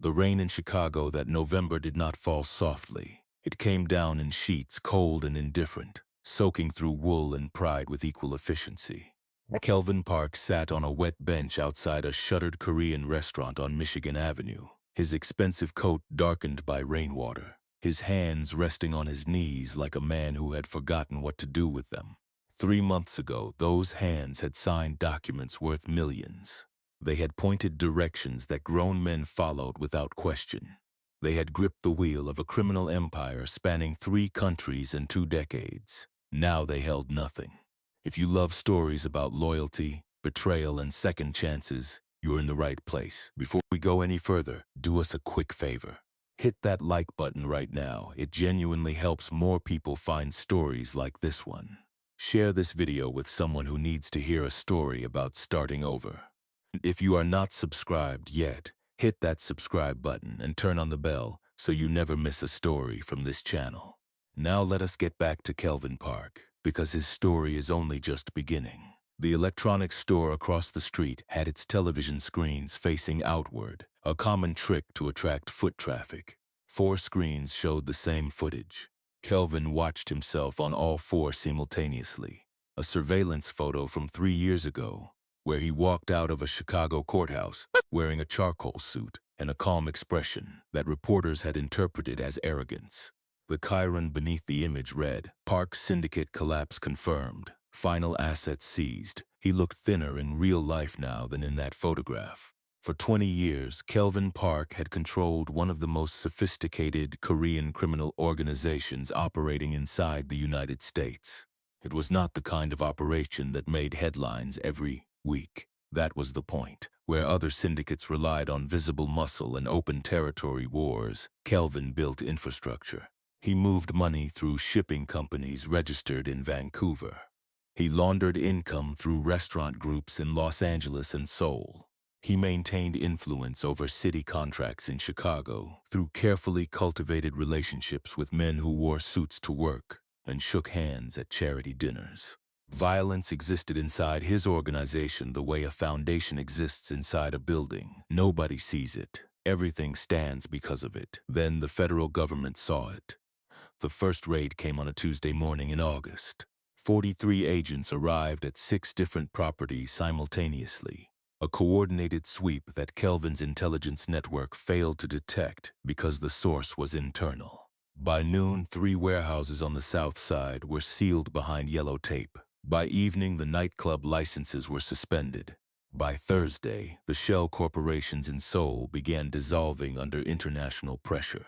The rain in Chicago that November did not fall softly. It came down in sheets, cold and indifferent, soaking through wool and pride with equal efficiency. Kelvin Park sat on a wet bench outside a shuttered Korean restaurant on Michigan Avenue, his expensive coat darkened by rainwater, his hands resting on his knees like a man who had forgotten what to do with them. 3 months ago, those hands had signed documents worth millions. They had pointed directions that grown men followed without question. They had gripped the wheel of a criminal empire spanning 3 countries and 2 decades. Now they held nothing. If you love stories about loyalty, betrayal, and second chances, you're in the right place. Before we go any further, do us a quick favor. Hit that like button right now. It genuinely helps more people find stories like this one. Share this video with someone who needs to hear a story about starting over. If you are not subscribed yet, hit that subscribe button and turn on the bell so you never miss a story from this channel. Now let us get back to Kelvin Park, because his story is only just beginning. The electronics store across the street had its television screens facing outward, a common trick to attract foot traffic. 4 screens showed the same footage. Kelvin watched himself on all 4 simultaneously. A surveillance photo from 3 years ago, where he walked out of a Chicago courthouse wearing a charcoal suit and a calm expression that reporters had interpreted as arrogance. The chyron beneath the image read, "Park syndicate collapse confirmed. Final assets seized." He looked thinner in real life now than in that photograph. For 20 years, Kelvin Park had controlled one of the most sophisticated Korean criminal organizations operating inside the United States. It was not the kind of operation that made headlines every week. That was the point. Where other syndicates relied on visible muscle and open territory wars, Kelvin built infrastructure. He moved money through shipping companies registered in Vancouver. He laundered income through restaurant groups in Los Angeles and Seoul. He maintained influence over city contracts in Chicago through carefully cultivated relationships with men who wore suits to work and shook hands at charity dinners. Violence existed inside his organization the way a foundation exists inside a building. Nobody sees it. Everything stands because of it. Then the federal government saw it. The first raid came on a Tuesday morning in August. 43 agents arrived at 6 different properties simultaneously. A coordinated sweep that Kelvin's intelligence network failed to detect because the source was internal. By noon, 3 warehouses on the south side were sealed behind yellow tape. By evening, the nightclub licenses were suspended. By Thursday, the shell corporations in Seoul began dissolving under international pressure.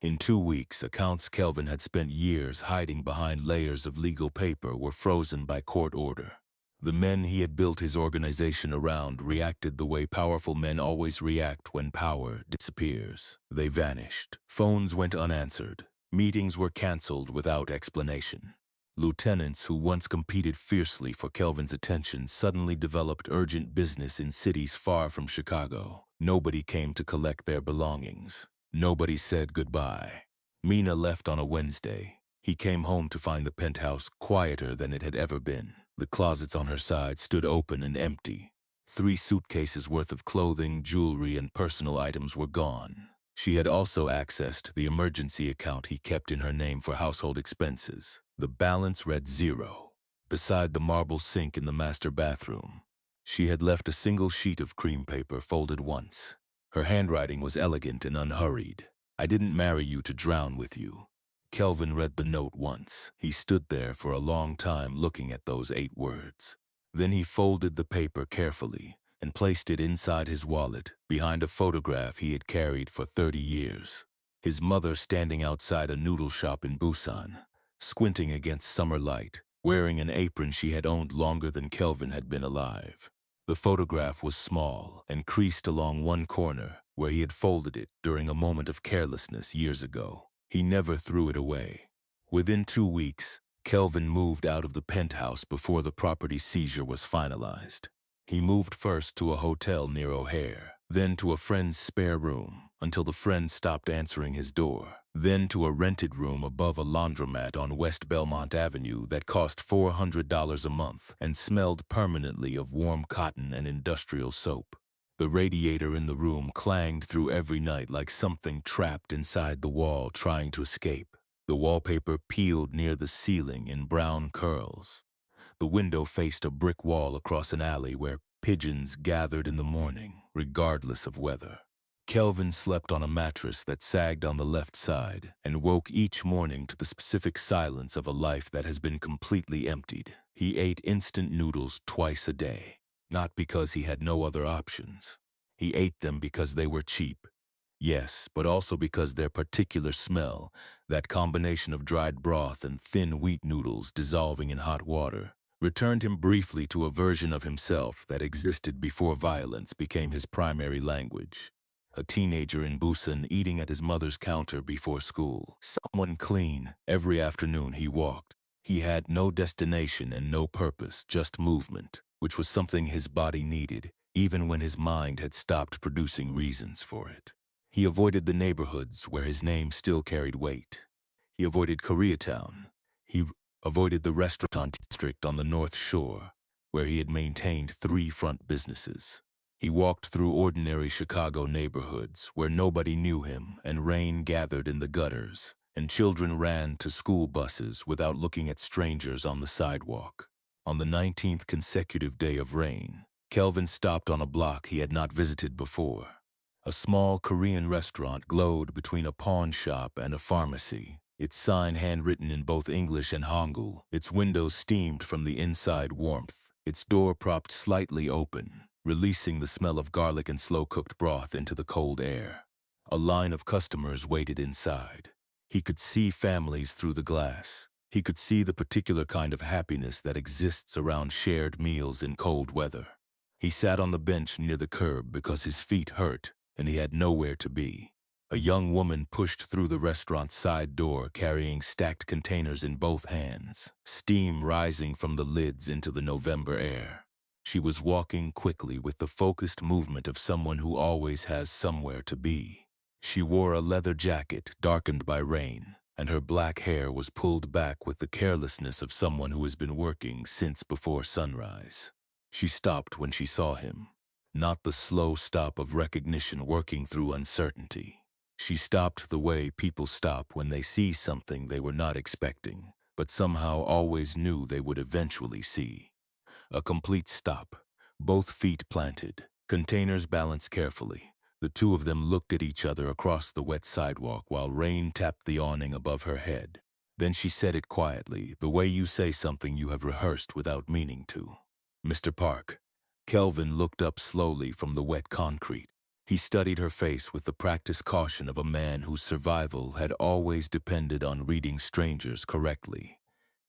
In 2 weeks, accounts Kelvin had spent years hiding behind layers of legal paper were frozen by court order. The men he had built his organization around reacted the way powerful men always react when power disappears. They vanished. Phones went unanswered. Meetings were canceled without explanation. Lieutenants who once competed fiercely for Kelvin's attention suddenly developed urgent business in cities far from Chicago. Nobody came to collect their belongings. Nobody said goodbye. Mina left on a Wednesday. He came home to find the penthouse quieter than it had ever been. The closets on her side stood open and empty. 3 suitcases worth of clothing, jewelry, and personal items were gone. She had also accessed the emergency account he kept in her name for household expenses. The balance read 0. Beside the marble sink in the master bathroom, she had left a single sheet of cream paper folded once. Her handwriting was elegant and unhurried. "I didn't marry you to drown with you." Kelvin read the note once. He stood there for a long time looking at those 8 words. Then he folded the paper carefully and placed it inside his wallet behind a photograph he had carried for 30 years. His mother standing outside a noodle shop in Busan, squinting against summer light, wearing an apron she had owned longer than Kelvin had been alive. The photograph was small and creased along one corner where he had folded it during a moment of carelessness years ago. He never threw it away. Within 2 weeks, Kelvin moved out of the penthouse before the property seizure was finalized. He moved first to a hotel near O'Hare, then to a friend's spare room until the friend stopped answering his door, then to a rented room above a laundromat on West Belmont Avenue that cost $400 a month and smelled permanently of warm cotton and industrial soap. The radiator in the room clanged through every night like something trapped inside the wall trying to escape. The wallpaper peeled near the ceiling in brown curls. The window faced a brick wall across an alley where pigeons gathered in the morning, regardless of weather. Kelvin slept on a mattress that sagged on the left side and woke each morning to the specific silence of a life that has been completely emptied. He ate instant noodles twice a day, not because he had no other options. He ate them because they were cheap. Yes, but also because their particular smell, that combination of dried broth and thin wheat noodles dissolving in hot water, returned him briefly to a version of himself that existed before violence became his primary language. A teenager in Busan eating at his mother's counter before school. Someone clean. Every afternoon he walked. He had no destination and no purpose, just movement, which was something his body needed, even when his mind had stopped producing reasons for it. He avoided the neighborhoods where his name still carried weight. He avoided Koreatown. He avoided the restaurant district on the North Shore, where he had maintained 3 front businesses. He walked through ordinary Chicago neighborhoods where nobody knew him and rain gathered in the gutters, and children ran to school buses without looking at strangers on the sidewalk. On the 19th consecutive day of rain, Kelvin stopped on a block he had not visited before. A small Korean restaurant glowed between a pawn shop and a pharmacy, its sign handwritten in both English and Hangul, its windows steamed from the inside warmth, its door propped slightly open, releasing the smell of garlic and slow-cooked broth into the cold air. A line of customers waited inside. He could see families through the glass. He could see the particular kind of happiness that exists around shared meals in cold weather. He sat on the bench near the curb because his feet hurt and he had nowhere to be. A young woman pushed through the restaurant's side door carrying stacked containers in both hands, steam rising from the lids into the November air. She was walking quickly with the focused movement of someone who always has somewhere to be. She wore a leather jacket darkened by rain, and her black hair was pulled back with the carelessness of someone who has been working since before sunrise. She stopped when she saw him, not the slow stop of recognition working through uncertainty. She stopped the way people stop when they see something they were not expecting, but somehow always knew they would eventually see. A complete stop, both feet planted, containers balanced carefully. The two of them looked at each other across the wet sidewalk while rain tapped the awning above her head. Then she said it quietly, the way you say something you have rehearsed without meaning to. Mr. Park. Kelvin looked up slowly from the wet concrete. He studied her face with the practiced caution of a man whose survival had always depended on reading strangers correctly.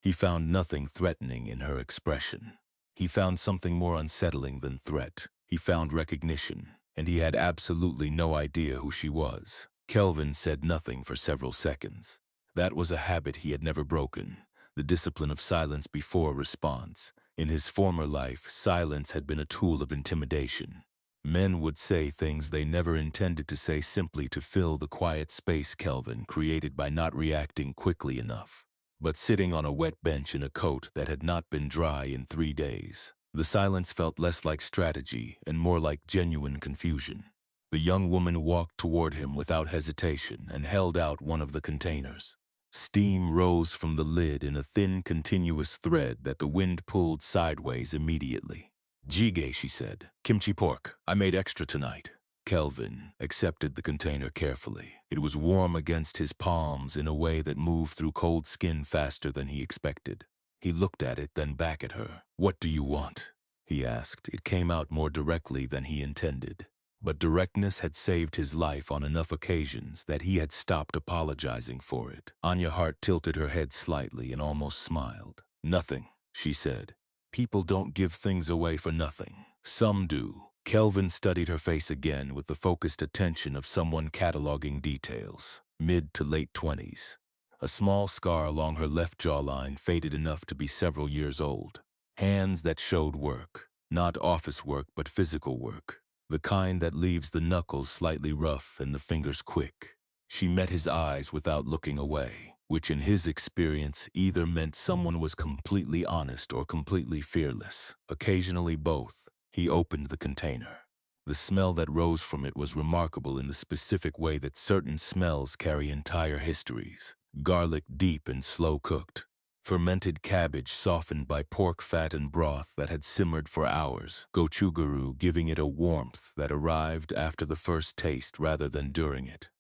He found nothing threatening in her expression. He found something more unsettling than threat. He found recognition, and he had absolutely no idea who she was. Kelvin said nothing for several seconds. That was a habit he had never broken, the discipline of silence before response. In his former life, silence had been a tool of intimidation. Men would say things they never intended to say simply to fill the quiet space Kelvin created by not reacting quickly enough. But sitting on a wet bench in a coat that had not been dry in 3 days, the silence felt less like strategy and more like genuine confusion. The young woman walked toward him without hesitation and held out one of the containers. Steam rose from the lid in a thin, continuous thread that the wind pulled sideways immediately. Jjigae, she said. Kimchi pork. I made extra tonight. Kelvin accepted the container carefully. It was warm against his palms in a way that moved through cold skin faster than he expected. He looked at it, then back at her. What do you want? He asked. It came out more directly than he intended. But directness had saved his life on enough occasions that he had stopped apologizing for it. Anya Hart tilted her head slightly and almost smiled. Nothing, she said. People don't give things away for nothing. Some do. Kelvin studied her face again with the focused attention of someone cataloging details. Mid to late 20s. A small scar along her left jawline faded enough to be several years old. Hands that showed work. Not office work, but physical work. The kind that leaves the knuckles slightly rough and the fingers quick. She met his eyes without looking away, which in his experience either meant someone was completely honest or completely fearless. Occasionally both. He opened the container. The smell that rose from it was remarkable in the specific way that certain smells carry entire histories. Garlic deep and slow cooked. Fermented cabbage softened by pork fat and broth that had simmered for hours. Gochujang giving it a warmth that arrived after the first taste rather than during it.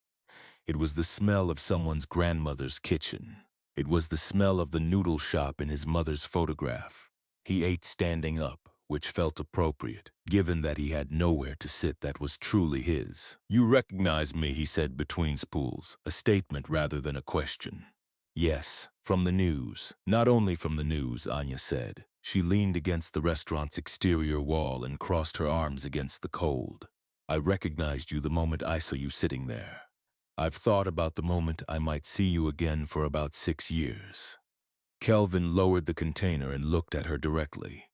It was the smell of someone's grandmother's kitchen. It was the smell of the noodle shop in his mother's photograph. He ate standing up, which felt appropriate, given that he had nowhere to sit that was truly his. "You recognize me," he said between spools, a statement rather than a question. "Yes, from the news." "Not only from the news," Anya said. She leaned against the restaurant's exterior wall and crossed her arms against the cold. "I recognized you the moment I saw you sitting there. I've thought about the moment I might see you again for about 6 years." Kelvin lowered the container and looked at her directly.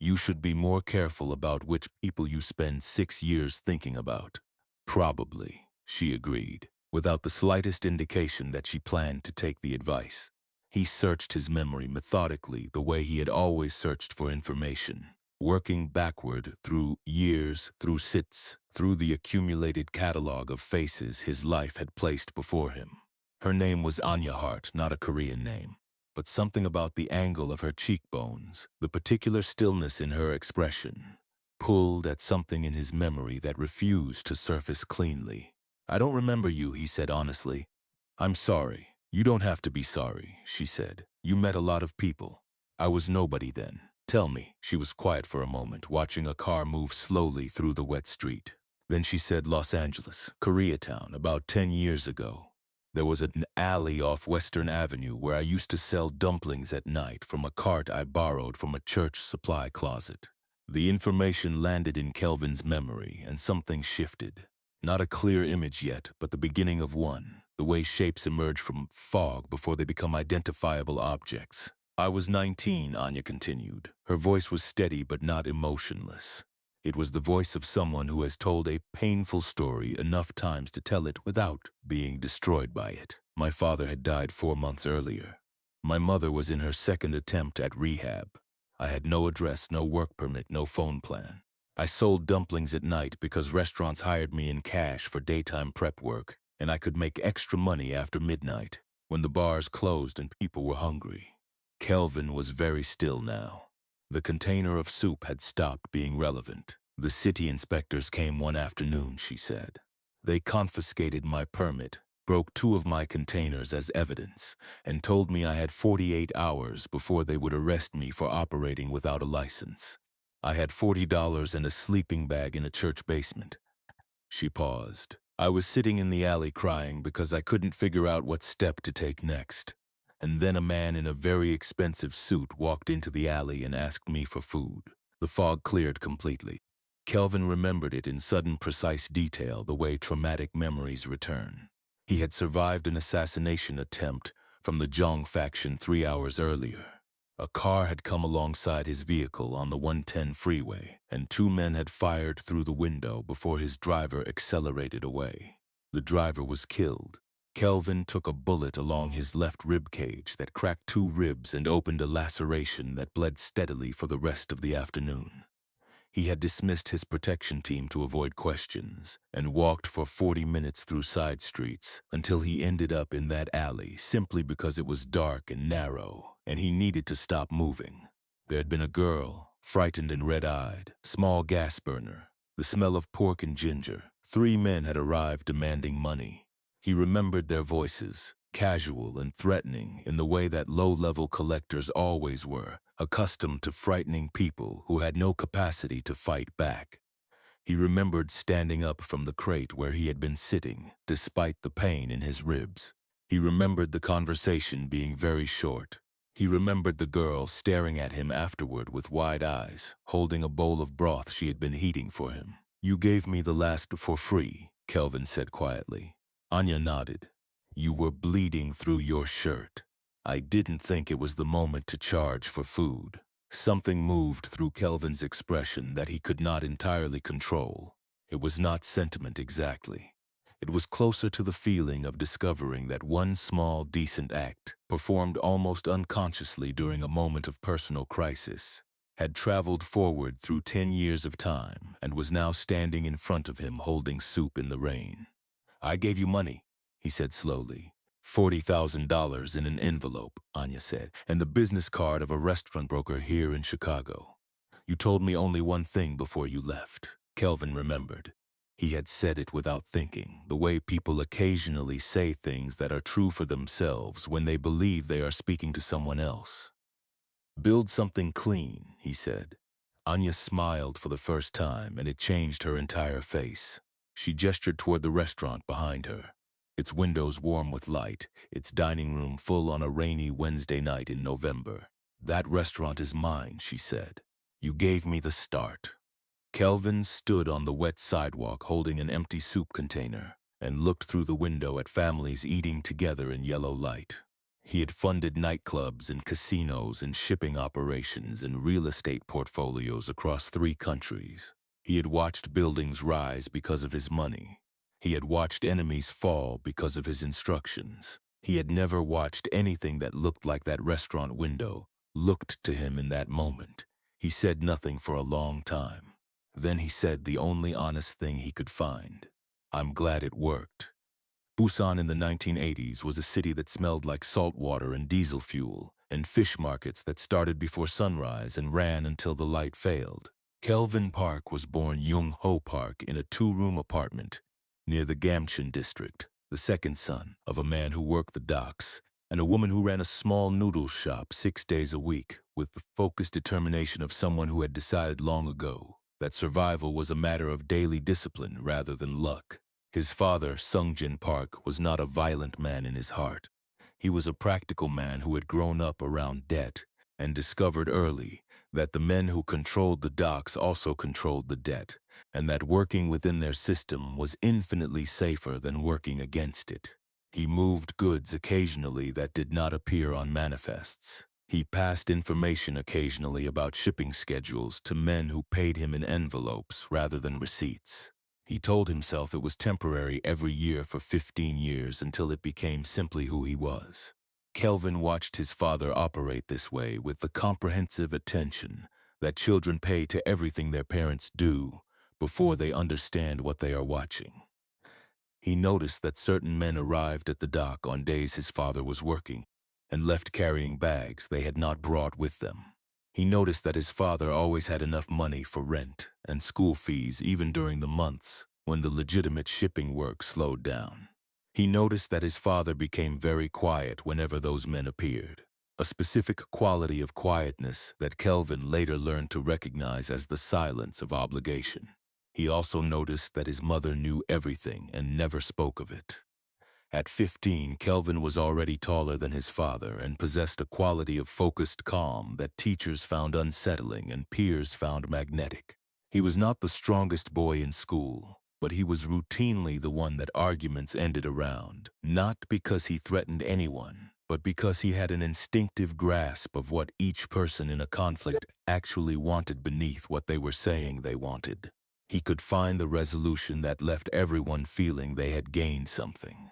"You should be more careful about which people you spend 6 years thinking about." "Probably," she agreed, without the slightest indication that she planned to take the advice. He searched his memory methodically the way he had always searched for information, working backward through years, through sits, through the accumulated catalog of faces his life had placed before him. Her name was Anya Hart, not a Korean name, but something about the angle of her cheekbones, the particular stillness in her expression, pulled at something in his memory that refused to surface cleanly. "I don't remember you," he said honestly. "I'm sorry." "You don't have to be sorry," she said. "You met a lot of people. I was nobody then. Tell me." She was quiet for a moment, watching a car move slowly through the wet street. Then she said, "Los Angeles, Koreatown, about 10 years ago. There was an alley off Western Avenue where I used to sell dumplings at night from a cart I borrowed from a church supply closet." The information landed in Kelvin's memory, and something shifted. Not a clear image yet, but the beginning of one, the way shapes emerge from fog before they become identifiable objects. "I was 19, Anya continued. Her voice was steady but not emotionless. It was the voice of someone who has told a painful story enough times to tell it without being destroyed by it. My father had died 4 months earlier. My mother was in her second attempt at rehab. I had no address, no work permit, no phone plan. I sold dumplings at night because restaurants hired me in cash for daytime prep work, and I could make extra money after midnight, when the bars closed and people were hungry." Kelvin was very still now. The container of soup had stopped being relevant. "The city inspectors came one afternoon," she said. "They confiscated my permit, broke 2 of my containers as evidence, and told me I had 48 hours before they would arrest me for operating without a license. I had $40 and a sleeping bag in a church basement." She paused. "I was sitting in the alley crying because I couldn't figure out what step to take next. And then a man in a very expensive suit walked into the alley and asked me for food." The fog cleared completely. Kelvin remembered it in sudden, precise detail, the way traumatic memories return. He had survived an assassination attempt from the Jong faction 3 hours earlier. A car had come alongside his vehicle on the 110 freeway, and 2 men had fired through the window before his driver accelerated away. The driver was killed. Kelvin took a bullet along his left rib cage that cracked 2 ribs and opened a laceration that bled steadily for the rest of the afternoon. He had dismissed his protection team to avoid questions and walked for 40 minutes through side streets until he ended up in that alley simply because it was dark and narrow and he needed to stop moving. There had been a girl, frightened and red-eyed, small gas burner, the smell of pork and ginger. 3 men had arrived demanding money. He remembered their voices, casual and threatening in the way that low-level collectors always were, accustomed to frightening people who had no capacity to fight back. He remembered standing up from the crate where he had been sitting, despite the pain in his ribs. He remembered the conversation being very short. He remembered the girl staring at him afterward with wide eyes, holding a bowl of broth she had been heating for him. "You gave me the last for free," Kelvin said quietly. Anya nodded. "You were bleeding through your shirt. I didn't think it was the moment to charge for food." Something moved through Kelvin's expression that he could not entirely control. It was not sentiment exactly. It was closer to the feeling of discovering that one small, decent act, performed almost unconsciously during a moment of personal crisis, had traveled forward through 10 years of time and was now standing in front of him holding soup in the rain. "I gave you money," he said slowly. $40,000 in an envelope, Anya said, and the business card of a restaurant broker here in Chicago. "You told me only one thing before you left." Kelvin remembered. He had said it without thinking, the way people occasionally say things that are true for themselves when they believe they are speaking to someone else. "Build something clean," he said. Anya smiled for the first time, and it changed her entire face. She gestured toward the restaurant behind her, its windows warm with light, its dining room full on a rainy Wednesday night in November. "That restaurant is mine," she said. "You gave me the start." Kelvin stood on the wet sidewalk holding an empty soup container and looked through the window at families eating together in yellow light. He had funded nightclubs and casinos and shipping operations and real estate portfolios across 3 countries. He had watched buildings rise because of his money. He had watched enemies fall because of his instructions. He had never watched anything that looked like that restaurant window looked to him in that moment. He said nothing for a long time. Then he said the only honest thing he could find. "I'm glad it worked." Busan in the 1980s was a city that smelled like salt water and diesel fuel, and fish markets that started before sunrise and ran until the light failed. Kelvin Park was born Jung Ho Park in a 2-room apartment near the Gamcheon district, the second son of a man who worked the docks and a woman who ran a small noodle shop 6 days a week with the focused determination of someone who had decided long ago that survival was a matter of daily discipline rather than luck. His father, Sungjin Park, was not a violent man in his heart. He was a practical man who had grown up around debt and discovered early that the men who controlled the docks also controlled the debt, and that working within their system was infinitely safer than working against it. He moved goods occasionally that did not appear on manifests. He passed information occasionally about shipping schedules to men who paid him in envelopes rather than receipts. He told himself it was temporary every year for 15 years until it became simply who he was. Kelvin watched his father operate this way with the comprehensive attention that children pay to everything their parents do before they understand what they are watching. He noticed that certain men arrived at the dock on days his father was working and left carrying bags they had not brought with them. He noticed that his father always had enough money for rent and school fees even during the months when the legitimate shipping work slowed down. He noticed that his father became very quiet whenever those men appeared, a specific quality of quietness that Kelvin later learned to recognize as the silence of obligation. He also noticed that his mother knew everything and never spoke of it. At 15, Kelvin was already taller than his father and possessed a quality of focused calm that teachers found unsettling and peers found magnetic. He was not the strongest boy in school, but he was routinely the one that arguments ended around, not because he threatened anyone, but because he had an instinctive grasp of what each person in a conflict actually wanted beneath what they were saying they wanted. He could find the resolution that left everyone feeling they had gained something.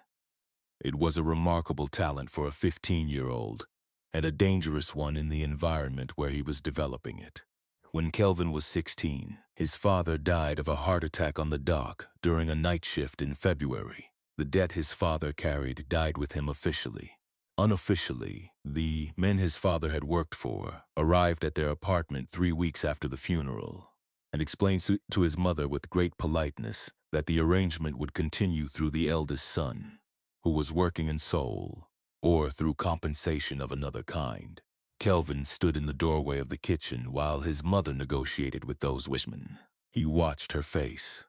It was a remarkable talent for a 15-year-old, and a dangerous one in the environment where he was developing it. When Kelvin was 16, his father died of a heart attack on the dock during a night shift in February. The debt his father carried died with him officially. Unofficially, the men his father had worked for arrived at their apartment 3 weeks after the funeral and explained to his mother with great politeness that the arrangement would continue through the eldest son, who was working in Seoul, or through compensation of another kind. Kelvin stood in the doorway of the kitchen while his mother negotiated with those wishmen. He watched her face.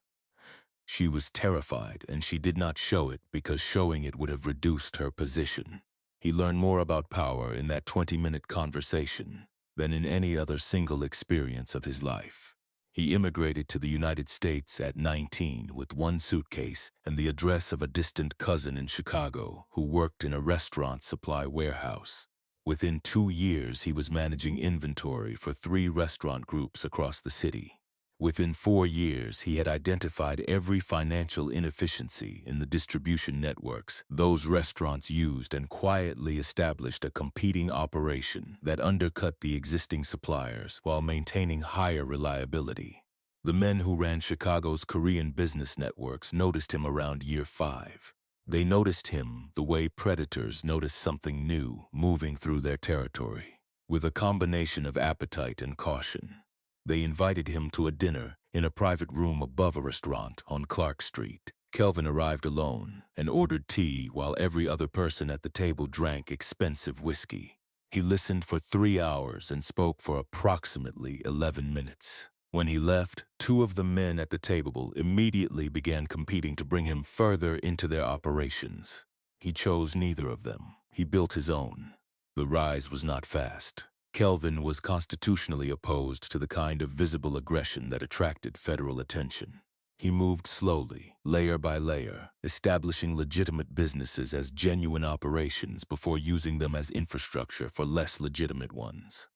She was terrified, and she did not show it because showing it would have reduced her position. He learned more about power in that 20-minute conversation than in any other single experience of his life. He immigrated to the United States at 19 with 1 suitcase and the address of a distant cousin in Chicago who worked in a restaurant supply warehouse. Within 2 years, he was managing inventory for 3 restaurant groups across the city. Within 4 years, he had identified every financial inefficiency in the distribution networks those restaurants used and quietly established a competing operation that undercut the existing suppliers while maintaining higher reliability. The men who ran Chicago's Korean business networks noticed him around year 5. They noticed him the way predators notice something new moving through their territory. With a combination of appetite and caution, they invited him to a dinner in a private room above a restaurant on Clark Street. Kelvin arrived alone and ordered tea while every other person at the table drank expensive whiskey. He listened for 3 hours and spoke for approximately 11 minutes. When he left, 2 of the men at the table immediately began competing to bring him further into their operations. He chose neither of them. He built his own. The rise was not fast. Kelvin was constitutionally opposed to the kind of visible aggression that attracted federal attention. He moved slowly, layer by layer, establishing legitimate businesses as genuine operations before using them as infrastructure for less legitimate ones.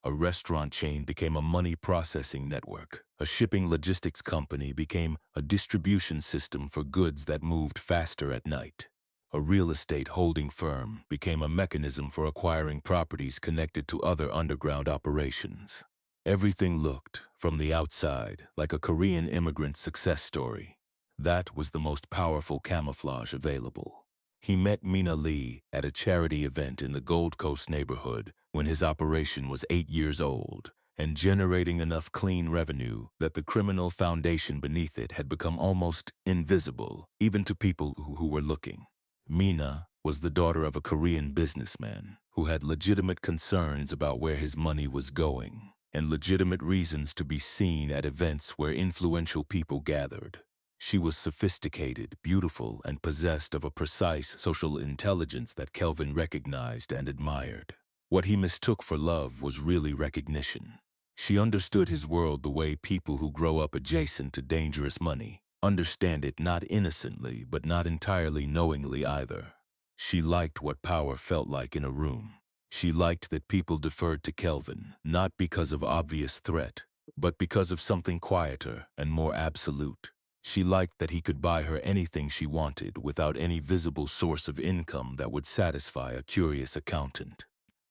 A restaurant chain became a money processing network. A shipping logistics company became a distribution system for goods that moved faster at night. A real estate holding firm became a mechanism for acquiring properties connected to other underground operations. Everything looked, from the outside, like a Korean immigrant success story. That was the most powerful camouflage available. He met Mina Lee at a charity event in the Gold Coast neighborhood when his operation was 8 years old and generating enough clean revenue that the criminal foundation beneath it had become almost invisible, even to people who were looking. Mina was the daughter of a Korean businessman who had legitimate concerns about where his money was going and legitimate reasons to be seen at events where influential people gathered. She was sophisticated, beautiful, and possessed of a precise social intelligence that Kelvin recognized and admired. What he mistook for love was really recognition. She understood his world the way people who grow up adjacent to dangerous money understand it, not innocently, but not entirely knowingly either. She liked what power felt like in a room. She liked that people deferred to Kelvin, not because of obvious threat, but because of something quieter and more absolute. She liked that he could buy her anything she wanted without any visible source of income that would satisfy a curious accountant.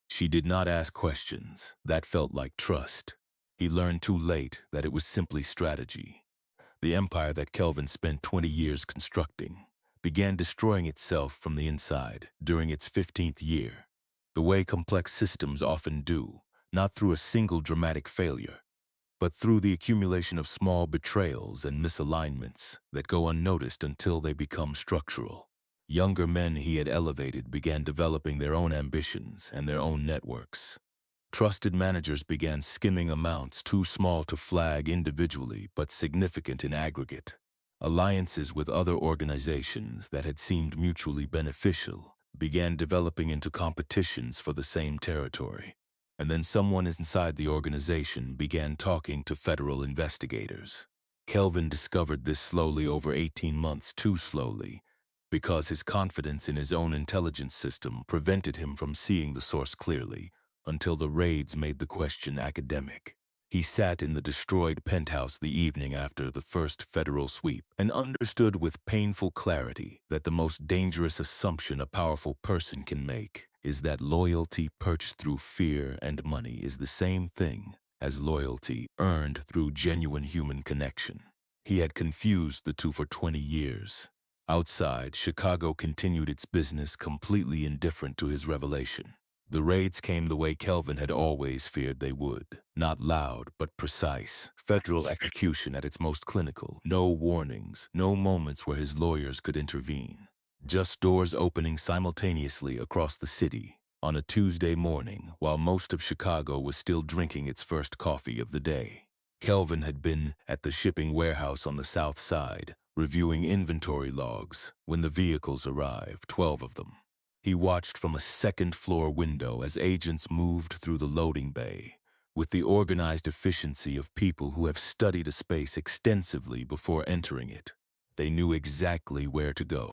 She did not ask questions. That felt like trust. He learned too late that it was simply strategy. The empire that Kelvin spent 20 years constructing began destroying itself from the inside during its 15th year, the way complex systems often do, not through a single dramatic failure, but through the accumulation of small betrayals and misalignments that go unnoticed until they become structural. Younger men he had elevated began developing their own ambitions and their own networks. Trusted managers began skimming amounts too small to flag individually but significant in aggregate. Alliances with other organizations that had seemed mutually beneficial began developing into competitions for the same territory. And then someone inside the organization began talking to federal investigators. Kelvin discovered this slowly over 18 months, too slowly, because his confidence in his own intelligence system prevented him from seeing the source clearly, until the raids made the question academic. He sat in the destroyed penthouse the evening after the first federal sweep and understood with painful clarity that the most dangerous assumption a powerful person can make is that loyalty purchased through fear and money is the same thing as loyalty earned through genuine human connection. He had confused the two for 20 years. Outside, Chicago continued its business completely indifferent to his revelation. The raids came the way Kelvin had always feared they would. Not loud, but precise. Federal execution at its most clinical. No warnings, no moments where his lawyers could intervene. Just doors opening simultaneously across the city on a Tuesday morning while most of Chicago was still drinking its first coffee of the day. Kelvin had been at the shipping warehouse on the south side, reviewing inventory logs when the vehicles arrived, 12 of them. He watched from a second-floor window as agents moved through the loading bay, with the organized efficiency of people who have studied a space extensively before entering it. They knew exactly where to go.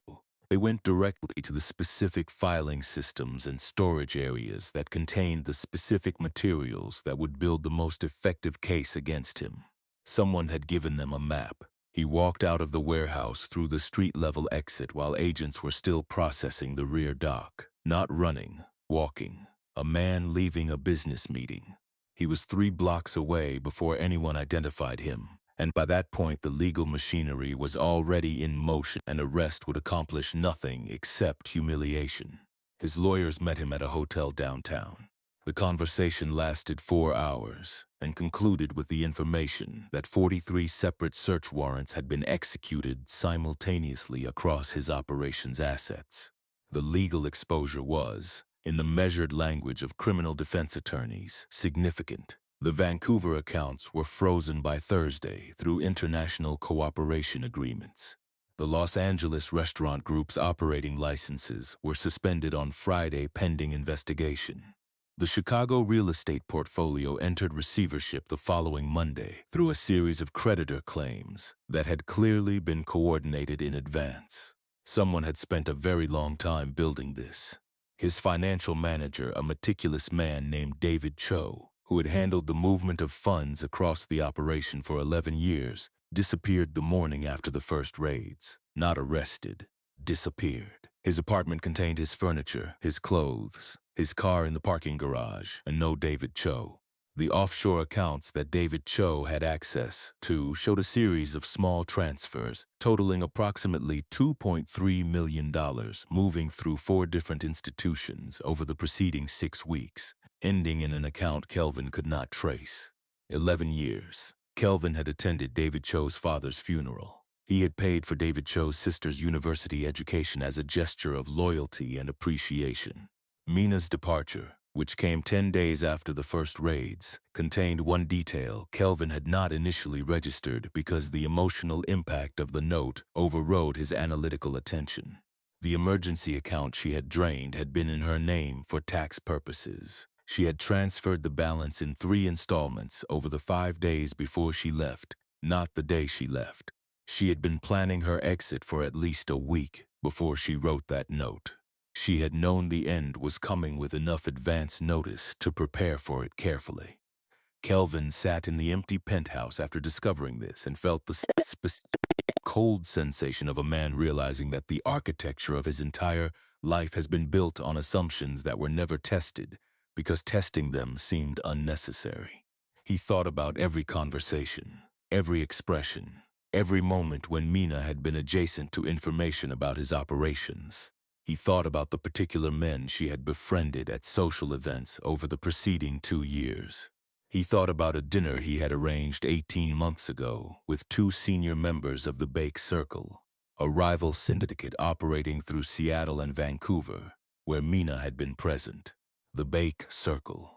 They went directly to the specific filing systems and storage areas that contained the specific materials that would build the most effective case against him. Someone had given them a map. He walked out of the warehouse through the street-level exit while agents were still processing the rear dock. Not running, walking. A man leaving a business meeting. He was 3 blocks away before anyone identified him, and by that point the legal machinery was already in motion. An arrest would accomplish nothing except humiliation. His lawyers met him at a hotel downtown. The conversation lasted 4 hours and concluded with the information that 43 separate search warrants had been executed simultaneously across his operation's assets. The legal exposure was, in the measured language of criminal defense attorneys, significant. The Vancouver accounts were frozen by Thursday through international cooperation agreements. The Los Angeles restaurant group's operating licenses were suspended on Friday pending investigation. The Chicago real estate portfolio entered receivership the following Monday through a series of creditor claims that had clearly been coordinated in advance. Someone had spent a very long time building this. His financial manager, a meticulous man named David Cho, who had handled the movement of funds across the operation for 11 years, disappeared the morning after the first raids. Not arrested, disappeared. His apartment contained his furniture, his clothes, his car in the parking garage, and no David Cho. The offshore accounts that David Cho had access to showed a series of small transfers totaling approximately $2.3 million moving through 4 different institutions over the preceding 6 weeks, ending in an account Kelvin could not trace. 11 years. Kelvin had attended David Cho's father's funeral. He had paid for David Cho's sister's university education as a gesture of loyalty and appreciation. Mina's departure, which came 10 days after the first raids, contained one detail Kelvin had not initially registered because the emotional impact of the note overrode his analytical attention. The emergency account she had drained had been in her name for tax purposes. She had transferred the balance in 3 installments over the 5 days before she left, not the day she left. She had been planning her exit for at least a week before she wrote that note. She had known the end was coming with enough advance notice to prepare for it carefully. Kelvin sat in the empty penthouse after discovering this and felt the cold sensation of a man realizing that the architecture of his entire life has been built on assumptions that were never tested because testing them seemed unnecessary. He thought about every conversation, every expression, every moment when Mina had been adjacent to information about his operations. He thought about the particular men she had befriended at social events over the preceding 2 years. He thought about a dinner he had arranged 18 months ago with 2 senior members of the Bake Circle, a rival syndicate operating through Seattle and Vancouver, where Mina had been present. The Bake Circle.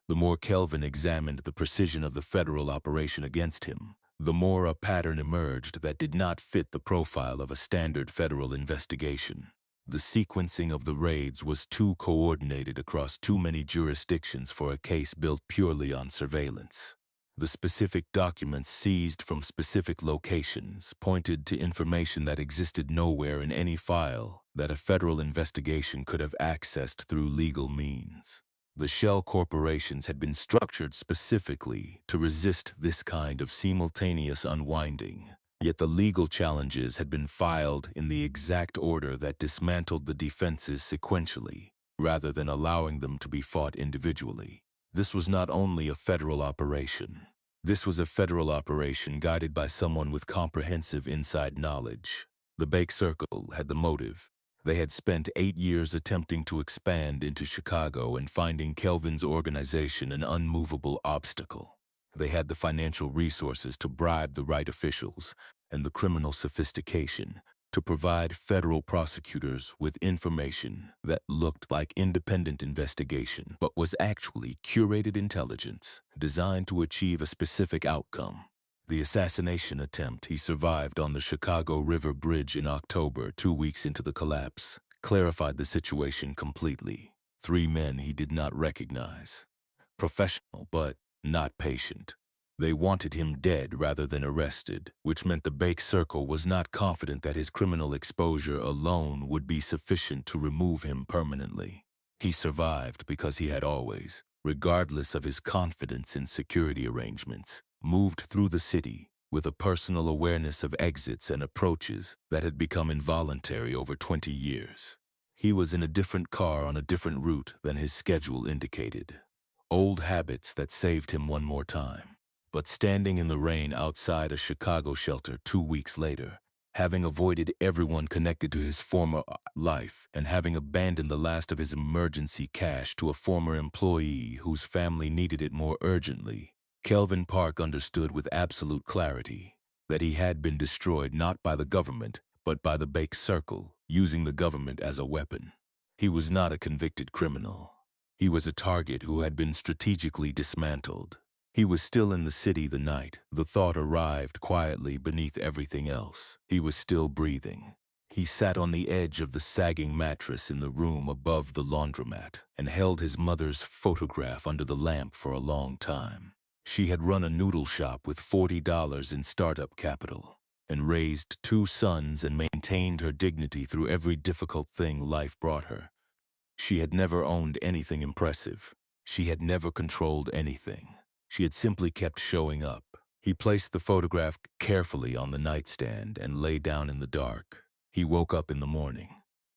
The more Kelvin examined the precision of the federal operation against him, the more a pattern emerged that did not fit the profile of a standard federal investigation. The sequencing of the raids was too coordinated across too many jurisdictions for a case built purely on surveillance. The specific documents seized from specific locations pointed to information that existed nowhere in any file that a federal investigation could have accessed through legal means. The shell corporations had been structured specifically to resist this kind of simultaneous unwinding, yet the legal challenges had been filed in the exact order that dismantled the defenses sequentially, rather than allowing them to be fought individually. This was not only a federal operation. This was a federal operation guided by someone with comprehensive inside knowledge. The Bake Circle had the motive. They had spent 8 years attempting to expand into Chicago and finding Kelvin's organization an unmovable obstacle. They had the financial resources to bribe the right officials and the criminal sophistication to provide federal prosecutors with information that looked like independent investigation but was actually curated intelligence designed to achieve a specific outcome. The assassination attempt he survived on the Chicago River Bridge in October, 2 weeks into the collapse, clarified the situation completely. 3 men he did not recognize. Professional, but not patient. They wanted him dead rather than arrested, which meant the Bake Circle was not confident that his criminal exposure alone would be sufficient to remove him permanently. He survived because he had always, regardless of his confidence in security arrangements, moved through the city with a personal awareness of exits and approaches that had become involuntary over 20 years. He was in a different car on a different route than his schedule indicated. Old habits that saved him one more time. But standing in the rain outside a Chicago shelter 2 weeks later, having avoided everyone connected to his former life and having abandoned the last of his emergency cash to a former employee whose family needed it more urgently, Kelvin Park understood with absolute clarity that he had been destroyed not by the government, but by the Bake Circle, using the government as a weapon. He was not a convicted criminal. He was a target who had been strategically dismantled. He was still in the city the night the thought arrived quietly beneath everything else. He was still breathing. He sat on the edge of the sagging mattress in the room above the laundromat and held his mother's photograph under the lamp for a long time. She had run a noodle shop with $40 in startup capital and raised 2 sons and maintained her dignity through every difficult thing life brought her. She had never owned anything impressive. She had never controlled anything. She had simply kept showing up. He placed the photograph carefully on the nightstand and lay down in the dark. He woke up in the morning.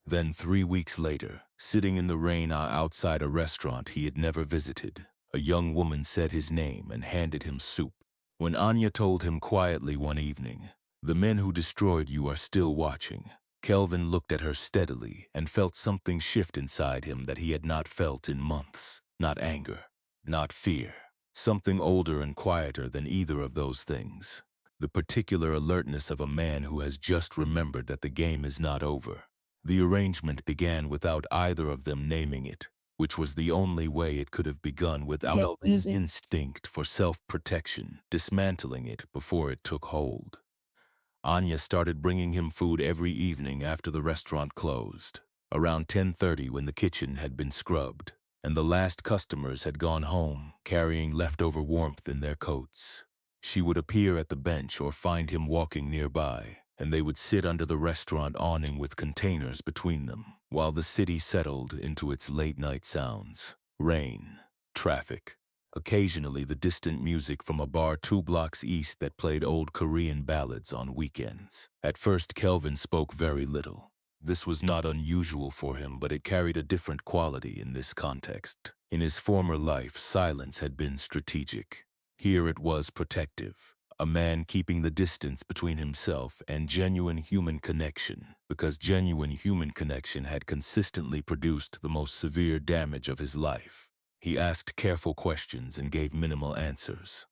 Then 3 weeks later, sitting in the rain outside a restaurant he had never visited, a young woman said his name and handed him soup. When Anya told him quietly one evening, "The men who destroyed you are still watching," Kelvin looked at her steadily and felt something shift inside him that he had not felt in months. Not anger, not fear. Something older and quieter than either of those things. The particular alertness of a man who has just remembered that the game is not over. The arrangement began without either of them naming it, which was the only way it could have begun without Kelvin's instinct for self-protection, dismantling it before it took hold. Anya started bringing him food every evening after the restaurant closed, around 10:30 when the kitchen had been scrubbed, and the last customers had gone home, carrying leftover warmth in their coats. She would appear at the bench or find him walking nearby, and they would sit under the restaurant awning with containers between them, while the city settled into its late-night sounds. Rain, traffic, occasionally the distant music from a bar 2 blocks east that played old Korean ballads on weekends. At first, Kelvin spoke very little. This was not unusual for him, but it carried a different quality in this context. In his former life, silence had been strategic. Here it was protective. A man keeping the distance between himself and genuine human connection, because genuine human connection had consistently produced the most severe damage of his life. He asked careful questions and gave minimal answers.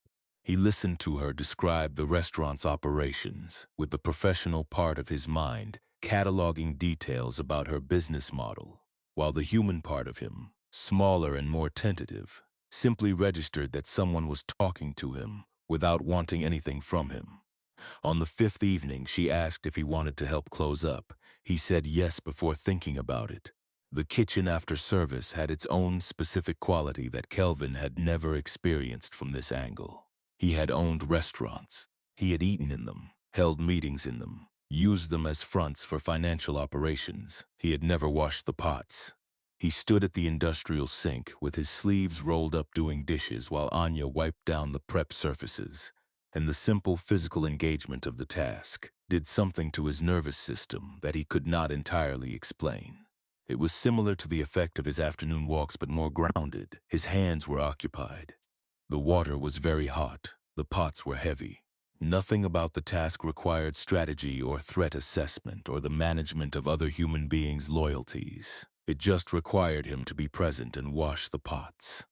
He listened to her describe the restaurant's operations, with the professional part of his mind cataloging details about her business model, while the human part of him, smaller and more tentative, simply registered that someone was talking to him without wanting anything from him. On the 5th evening, she asked if he wanted to help close up. He said yes before thinking about it. The kitchen after service had its own specific quality that Kelvin had never experienced from this angle. He had owned restaurants. He had eaten in them, held meetings in them, used them as fronts for financial operations. He had never washed the pots. He stood at the industrial sink with his sleeves rolled up doing dishes while Anya wiped down the prep surfaces, and the simple physical engagement of the task did something to his nervous system that he could not entirely explain. It was similar to the effect of his afternoon walks but more grounded. His hands were occupied. The water was very hot. The pots were heavy. Nothing about the task required strategy or threat assessment or the management of other human beings' loyalties. It just required him to be present and wash the pots.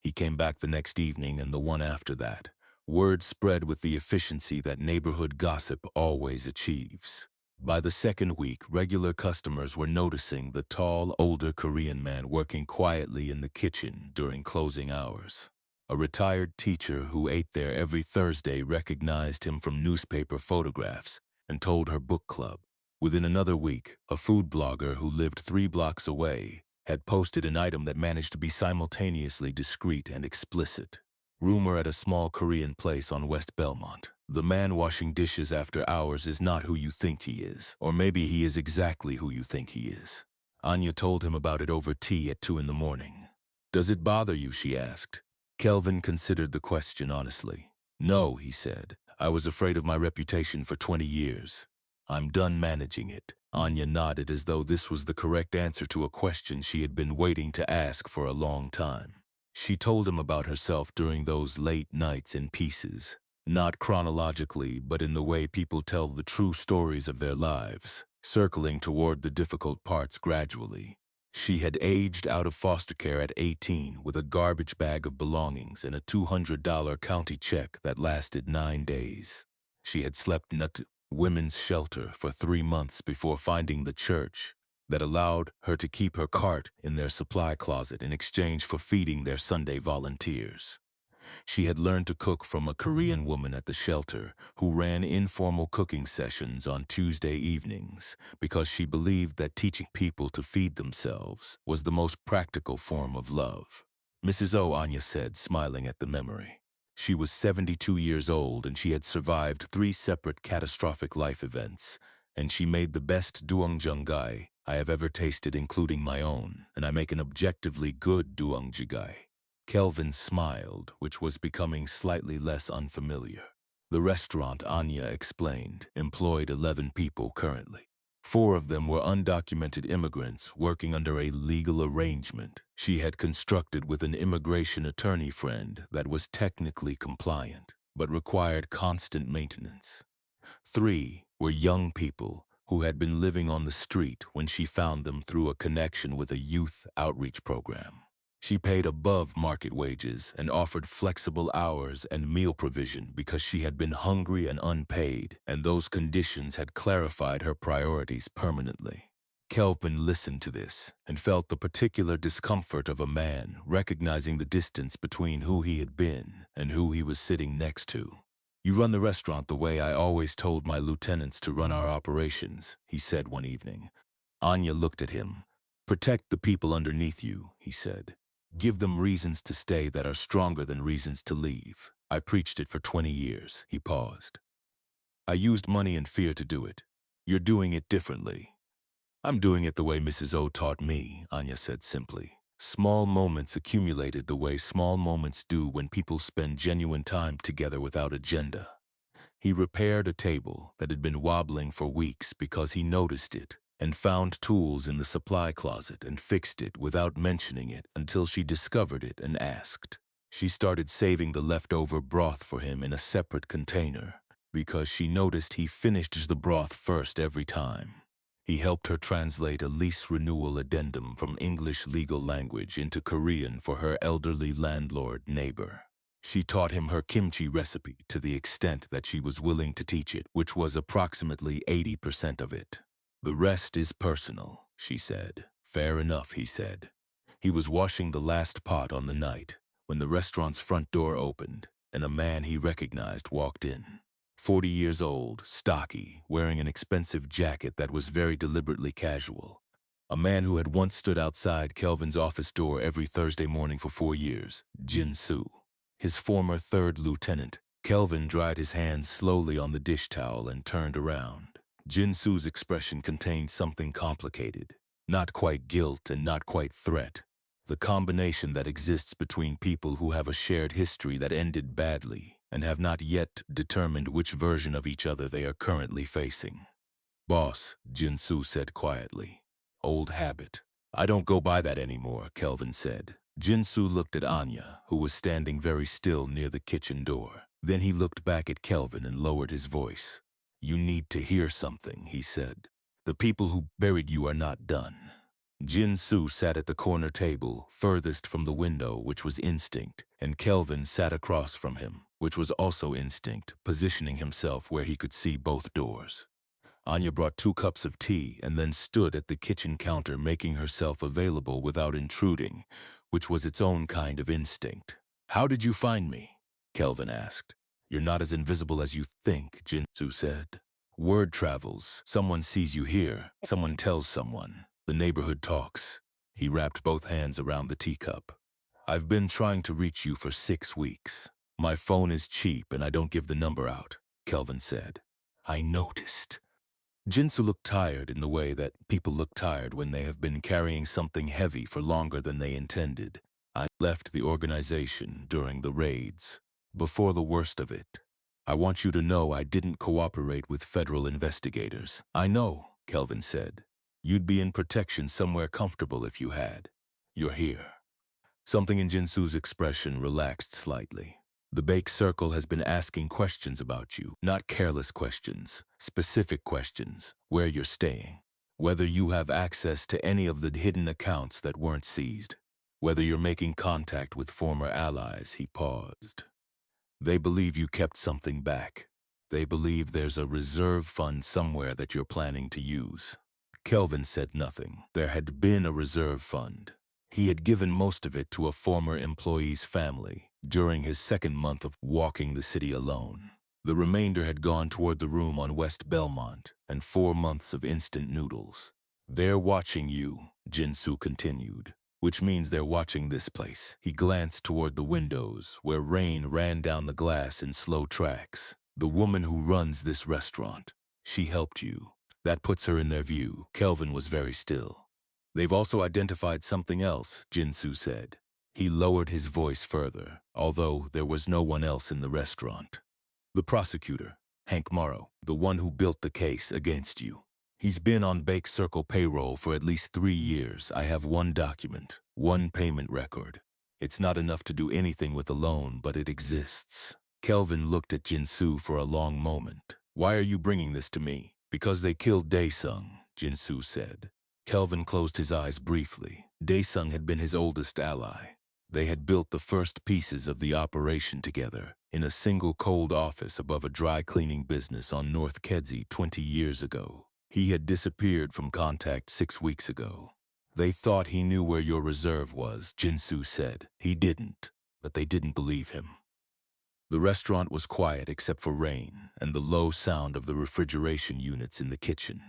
He came back the next evening and the one after that. Word spread with the efficiency that neighborhood gossip always achieves. By the second week, regular customers were noticing the tall, older Korean man working quietly in the kitchen during closing hours. A retired teacher who ate there every Thursday recognized him from newspaper photographs and told her book club. Within another week, a food blogger who lived 3 blocks away had posted an item that managed to be simultaneously discreet and explicit. Rumor at a small Korean place on West Belmont. The man washing dishes after hours is not who you think he is, or maybe he is exactly who you think he is. Anya told him about it over tea at 2 in the morning. "Does it bother you?" she asked. Kelvin considered the question honestly. No, he said. I was afraid of my reputation for 20 years. I'm done managing it. Anya nodded as though this was the correct answer to a question she had been waiting to ask for a long time. She told him about herself during those late nights in pieces, not chronologically, but in the way people tell the true stories of their lives, circling toward the difficult parts gradually. She had aged out of foster care at 18 with a garbage bag of belongings and a $200 county check that lasted 9 days. She had slept in a women's shelter for 3 months before finding the church that allowed her to keep her cart in their supply closet in exchange for feeding their Sunday volunteers. She had learned to cook from a Korean woman at the shelter who ran informal cooking sessions on Tuesday evenings because she believed that teaching people to feed themselves was the most practical form of love. Mrs. O, Anya said, smiling at the memory. She was 72 years old and she had survived 3 separate catastrophic life events, and she made the best doenjang I have ever tasted, including my own, and I make an objectively good doenjang. Kelvin smiled, which was becoming slightly less unfamiliar. The restaurant, Anya explained, employed 11 people currently. 4 of them were undocumented immigrants working under a legal arrangement she had constructed with an immigration attorney friend that was technically compliant, but required constant maintenance. 3 were young people who had been living on the street when she found them through a connection with a youth outreach program. She paid above market wages and offered flexible hours and meal provision because she had been hungry and unpaid, and those conditions had clarified her priorities permanently. Kelvin listened to this and felt the particular discomfort of a man recognizing the distance between who he had been and who he was sitting next to. You run the restaurant the way I always told my lieutenants to run our operations, he said one evening. Anya looked at him. Protect the people underneath you, he said. Give them reasons to stay that are stronger than reasons to leave. I preached it for 20 years, he paused. I used money and fear to do it. You're doing it differently. I'm doing it the way Mrs. O taught me, Anya said simply. Small moments accumulated the way small moments do when people spend genuine time together without agenda. He repaired a table that had been wobbling for weeks because he noticed it, and found tools in the supply closet and fixed it without mentioning it until she discovered it and asked. She started saving the leftover broth for him in a separate container because she noticed he finished the broth first every time. He helped her translate a lease renewal addendum from English legal language into Korean for her elderly landlord neighbor. She taught him her kimchi recipe to the extent that she was willing to teach it, which was approximately 80% of it. The rest is personal, she said. Fair enough, he said. He was washing the last pot on the night when the restaurant's front door opened and a man he recognized walked in. 40 years old, stocky, wearing an expensive jacket that was very deliberately casual. A man who had once stood outside Kelvin's office door every Thursday morning for 4 years, Jin-soo. His former 3rd lieutenant. Kelvin dried his hands slowly on the dish towel and turned around. Jin-soo's expression contained something complicated. Not quite guilt and not quite threat. The combination that exists between people who have a shared history that ended badly and have not yet determined which version of each other they are currently facing. Boss, Jin-soo said quietly. Old habit. I don't go by that anymore, Kelvin said. Jin-soo looked at Anya, who was standing very still near the kitchen door. Then he looked back at Kelvin and lowered his voice. You need to hear something, he said. The people who buried you are not done. Jin-soo sat at the corner table, furthest from the window, which was instinct, and Kelvin sat across from him, which was also instinct, positioning himself where he could see both doors. Anya brought 2 cups of tea and then stood at the kitchen counter making herself available without intruding, which was its own kind of instinct. How did you find me? Kelvin asked. You're not as invisible as you think, Jin-soo said. Word travels. Someone sees you here. Someone tells someone. The neighborhood talks. He wrapped both hands around the teacup. I've been trying to reach you for 6 weeks. My phone is cheap and I don't give the number out, Kelvin said. I noticed. Jin-soo looked tired in the way that people look tired when they have been carrying something heavy for longer than they intended. I left the organization during the raids. Before the worst of it, I want you to know I didn't cooperate with federal investigators. I know, Kelvin said. You'd be in protection somewhere comfortable if you had. You're here. Something in Jinsu's expression relaxed slightly. The Bake Circle has been asking questions about you, not careless questions, specific questions, where you're staying, whether you have access to any of the hidden accounts that weren't seized, whether you're making contact with former allies. He paused. They believe you kept something back. They believe there's a reserve fund somewhere that you're planning to use. Kelvin said nothing. There had been a reserve fund. He had given most of it to a former employee's family during his second month of walking the city alone. The remainder had gone toward the room on West Belmont and 4 months of instant noodles. They're watching you, Jinsu continued, which means they're watching this place. He glanced toward the windows where rain ran down the glass in slow tracks. The woman who runs this restaurant, she helped you. That puts her in their view. Kelvin was very still. They've also identified something else, Jinsu said. He lowered his voice further, although there was no one else in the restaurant. The prosecutor, Hank Morrow, the one who built the case against you. He's been on Bake Circle payroll for at least 3 years. I have one document, one payment record. It's not enough to do anything with a loan, but it exists. Kelvin looked at Jinsu for a long moment. Why are you bringing this to me? Because they killed Daesung, Jinsu said. Kelvin closed his eyes briefly. Daesung had been his oldest ally. They had built the first pieces of the operation together in a single cold office above a dry cleaning business on North Kedzie 20 years ago. He had disappeared from contact 6 weeks ago. They thought he knew where your reserve was, Jinsu said. He didn't, but they didn't believe him. The restaurant was quiet except for rain and the low sound of the refrigeration units in the kitchen.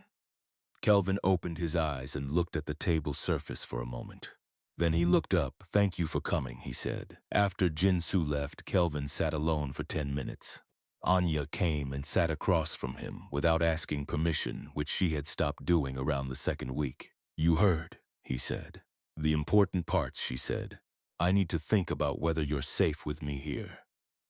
Kelvin opened his eyes and looked at the table surface for a moment. Then he looked up. Thank you for coming, he said. After Jinsu left, Kelvin sat alone for 10 minutes. Anya came and sat across from him without asking permission, which she had stopped doing around the second week. You heard, he said. The important parts, she said. I need to think about whether you're safe with me here.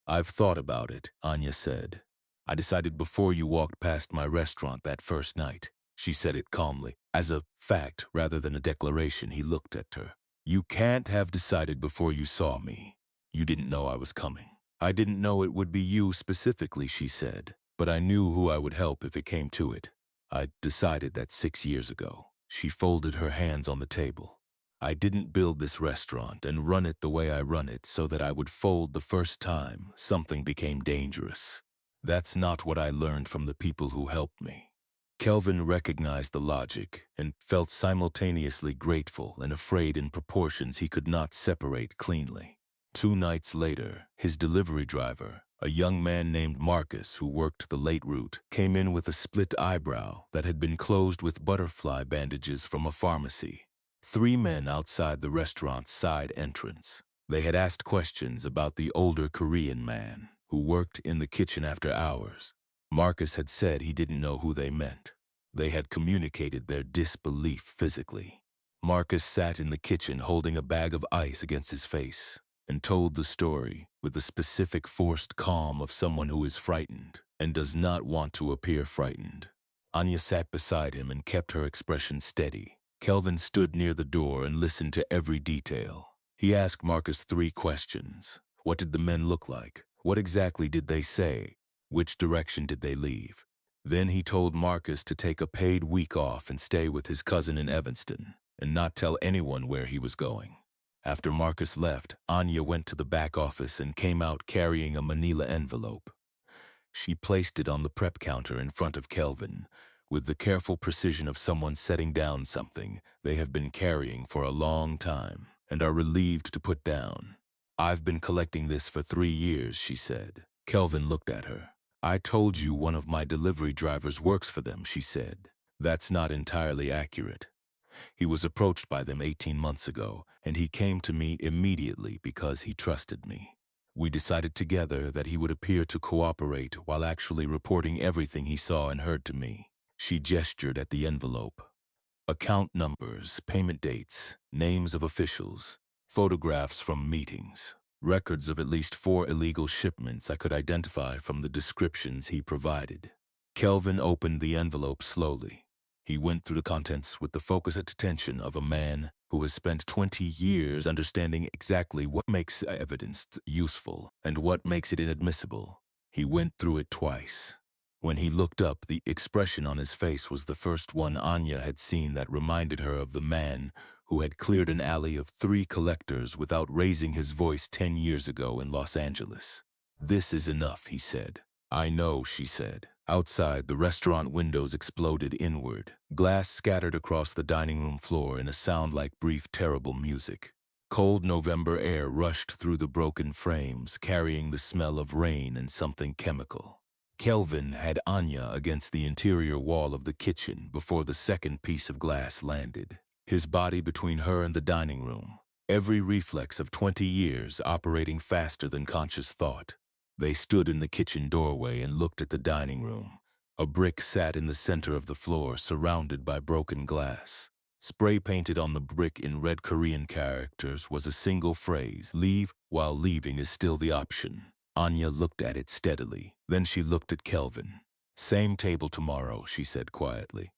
I've thought about it, Anya said. I decided before you walked past my restaurant that first night. She said it calmly. As a fact rather than a declaration, he looked at her. You can't have decided before you saw me. You didn't know I was coming. I didn't know it would be you specifically, she said, but I knew who I would help if it came to it. I decided that 6 years ago. She folded her hands on the table. I didn't build this restaurant and run it the way I run it so that I would fold the first time something became dangerous. That's not what I learned from the people who helped me. Kelvin recognized the logic and felt simultaneously grateful and afraid in proportions he could not separate cleanly. 2 nights later, his delivery driver, a young man named Marcus who worked the late route, came in with a split eyebrow that had been closed with butterfly bandages from a pharmacy. 3 men outside the restaurant's side entrance. They had asked questions about the older Korean man who worked in the kitchen after hours. Marcus had said he didn't know who they meant. They had communicated their disbelief physically. Marcus sat in the kitchen holding a bag of ice against his face and told the story with the specific forced calm of someone who is frightened and does not want to appear frightened. Anya sat beside him and kept her expression steady. Kelvin stood near the door and listened to every detail. He asked Marcus 3 questions. What did the men look like? What exactly did they say? Which direction did they leave? Then he told Marcus to take a paid week off and stay with his cousin in Evanston and not tell anyone where he was going. After Marcus left, Anya went to the back office and came out carrying a manila envelope. She placed it on the prep counter in front of Kelvin, with the careful precision of someone setting down something they have been carrying for a long time and are relieved to put down. I've been collecting this for 3 years, she said. Kelvin looked at her. I told you one of my delivery drivers works for them, she said. That's not entirely accurate. He was approached by them 18 months ago, and he came to me immediately because he trusted me. We decided together that he would appear to cooperate while actually reporting everything he saw and heard to me. She gestured at the envelope. Account numbers, payment dates, names of officials, photographs from meetings, records of at least 4 illegal shipments I could identify from the descriptions he provided. Kelvin opened the envelope slowly. He went through the contents with the focused attention of a man who has spent 20 years understanding exactly what makes evidence useful and what makes it inadmissible. He went through it twice. When he looked up, the expression on his face was the first one Anya had seen that reminded her of the man who had cleared an alley of 3 collectors without raising his voice 10 years ago in Los Angeles. "This is enough," he said. "I know," she said. Outside, the restaurant windows exploded inward. Glass scattered across the dining room floor in a sound like brief, terrible music. Cold November air rushed through the broken frames, carrying the smell of rain and something chemical. Kelvin had Anya against the interior wall of the kitchen before the second piece of glass landed. His body between her and the dining room, every reflex of 20 years operating faster than conscious thought. They stood in the kitchen doorway and looked at the dining room. A brick sat in the center of the floor, surrounded by broken glass. Spray painted on the brick in red Korean characters was a single phrase: "Leave while leaving is still the option." Anya looked at it steadily. Then she looked at Kelvin. "Same table tomorrow," she said quietly.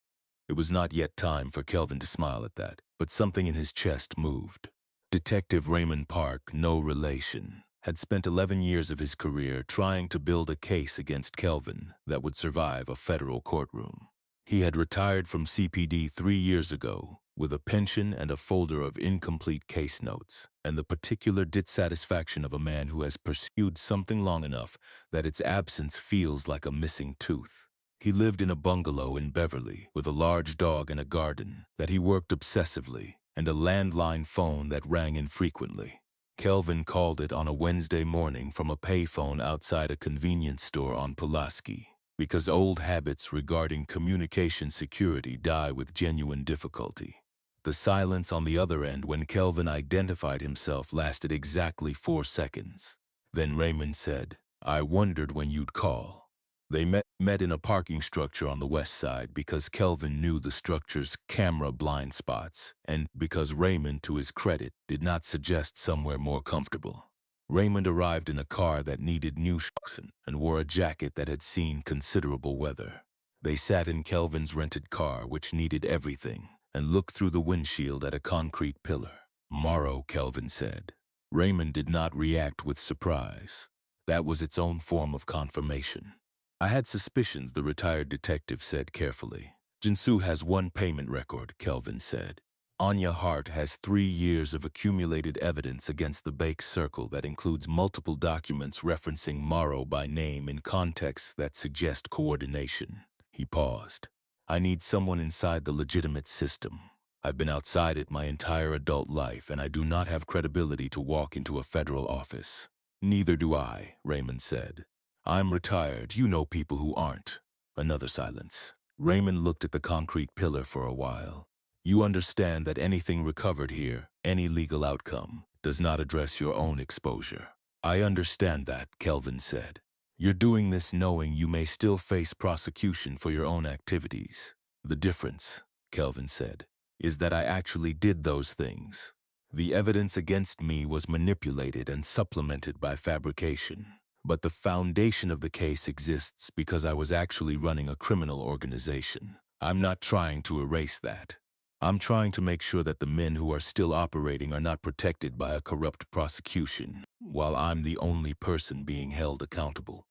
It was not yet time for Kelvin to smile at that, but something in his chest moved. Detective Raymond Park, no relation, had spent 11 years of his career trying to build a case against Kelvin that would survive a federal courtroom. He had retired from CPD 3 years ago with a pension and a folder of incomplete case notes, and the particular dissatisfaction of a man who has pursued something long enough that its absence feels like a missing tooth. He lived in a bungalow in Beverly with a large dog and a garden that he worked obsessively and a landline phone that rang infrequently. Kelvin called it on a Wednesday morning from a payphone outside a convenience store on Pulaski, because old habits regarding communication security die with genuine difficulty. The silence on the other end when Kelvin identified himself lasted exactly 4 seconds. Then Raymond said, "I wondered when you'd call." They met in a parking structure on the west side because Kelvin knew the structure's camera blind spots, and because Raymond, to his credit, did not suggest somewhere more comfortable. Raymond arrived in a car that needed new shocks and wore a jacket that had seen considerable weather. They sat in Kelvin's rented car, which needed everything, and looked through the windshield at a concrete pillar. "Morrow," Kelvin said. Raymond did not react with surprise. That was its own form of confirmation. "I had suspicions," the retired detective said carefully. "Jinsu has 1 payment record," Kelvin said. "Anya Hart has 3 years of accumulated evidence against the Bake Circle that includes multiple documents referencing Morrow by name in contexts that suggest coordination." He paused. "I need someone inside the legitimate system. I've been outside it my entire adult life, and I do not have credibility to walk into a federal office." "Neither do I," Raymond said. "I'm retired. You know people who aren't." Another silence. Raymond looked at the concrete pillar for a while. "You understand that anything recovered here, any legal outcome, does not address your own exposure." "I understand that," Kelvin said. "You're doing this knowing you may still face prosecution for your own activities." "The difference," Kelvin said, "is that I actually did those things. The evidence against me was manipulated and supplemented by fabrication. But the foundation of the case exists because I was actually running a criminal organization. I'm not trying to erase that. I'm trying to make sure that the men who are still operating are not protected by a corrupt prosecution, while I'm the only person being held accountable."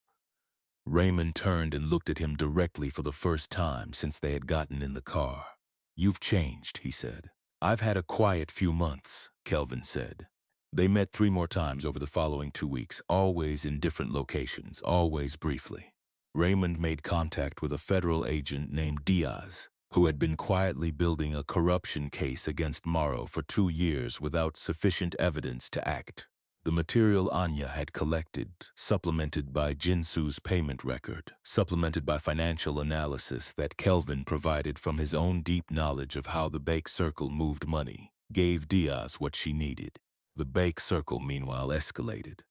Raymond turned and looked at him directly for the first time since they had gotten in the car. "You've changed," he said. "I've had a quiet few months," Kelvin said. They met 3 more times over the following 2 weeks, always in different locations, always briefly. Raymond made contact with a federal agent named Diaz, who had been quietly building a corruption case against Morrow for 2 years without sufficient evidence to act. The material Anya had collected, supplemented by Jinsu's payment record, supplemented by financial analysis that Kelvin provided from his own deep knowledge of how the Bake Circle moved money, gave Diaz what she needed. The Bake Circle, meanwhile, escalated.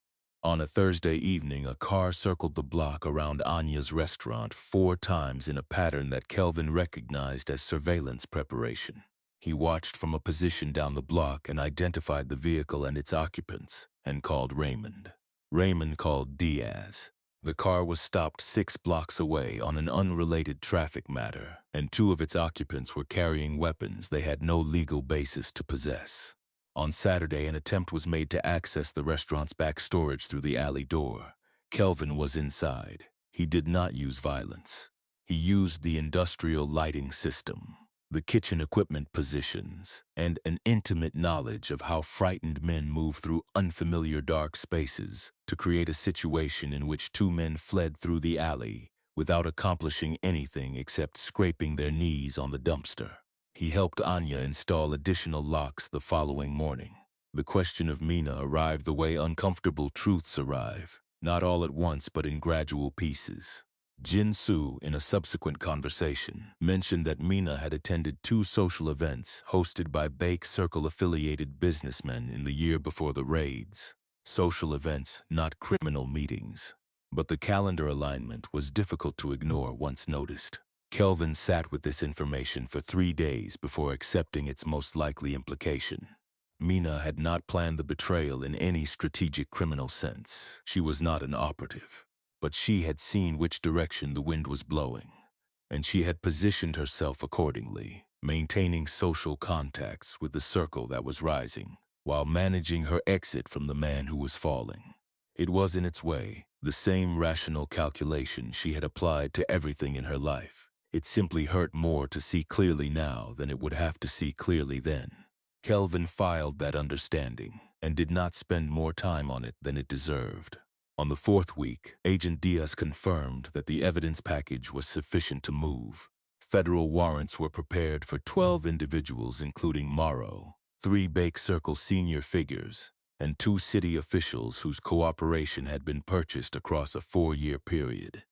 On a Thursday evening, a car circled the block around Anya's restaurant 4 times in a pattern that Kelvin recognized as surveillance preparation. He watched from a position down the block and identified the vehicle and its occupants. and called Raymond. Raymond called Diaz. The car was stopped 6 blocks away on an unrelated traffic matter, and 2 of its occupants were carrying weapons they had no legal basis to possess. On Saturday, an attempt was made to access the restaurant's back storage through the alley door. Kelvin was inside. He did not use violence. He used the industrial lighting system, the kitchen equipment positions, and an intimate knowledge of how frightened men move through unfamiliar dark spaces to create a situation in which 2 men fled through the alley without accomplishing anything except scraping their knees on the dumpster. He helped Anya install additional locks the following morning. The question of Mina arrived the way uncomfortable truths arrive, not all at once but in gradual pieces. Jin-soo, in a subsequent conversation, mentioned that Mina had attended 2 social events hosted by Bake Circle-affiliated businessmen in the year before the raids. Social events, not criminal meetings. But the calendar alignment was difficult to ignore once noticed. Kelvin sat with this information for 3 days before accepting its most likely implication. Mina had not planned the betrayal in any strategic criminal sense. She was not an operative. But she had seen which direction the wind was blowing, and she had positioned herself accordingly, maintaining social contacts with the circle that was rising, while managing her exit from the man who was falling. It was in its way the same rational calculation she had applied to everything in her life. It simply hurt more to see clearly now than it would have to see clearly then. Kelvin filed that understanding and did not spend more time on it than it deserved. On the 4th week, Agent Diaz confirmed that the evidence package was sufficient to move. Federal warrants were prepared for 12 individuals, including Morrow, 3 Bake Circle senior figures, and 2 city officials whose cooperation had been purchased across a 4-year period.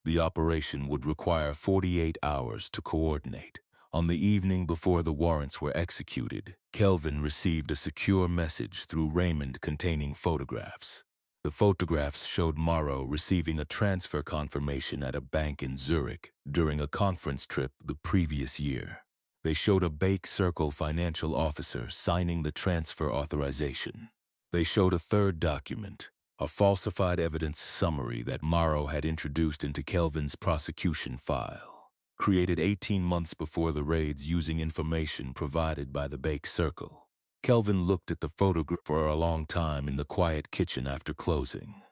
The operation would require 48 hours to coordinate. On the evening before the warrants were executed, Kelvin received a secure message through Raymond containing photographs. The photographs showed Morrow receiving a transfer confirmation at a bank in Zurich during a conference trip the previous year. They showed a Bake Circle financial officer signing the transfer authorization. They showed a third document, a falsified evidence summary that Morrow had introduced into Kelvin's prosecution file, created 18 months before the raids using information provided by the Bake Circle. Kelvin looked at the photograph for a long time in the quiet kitchen after closing.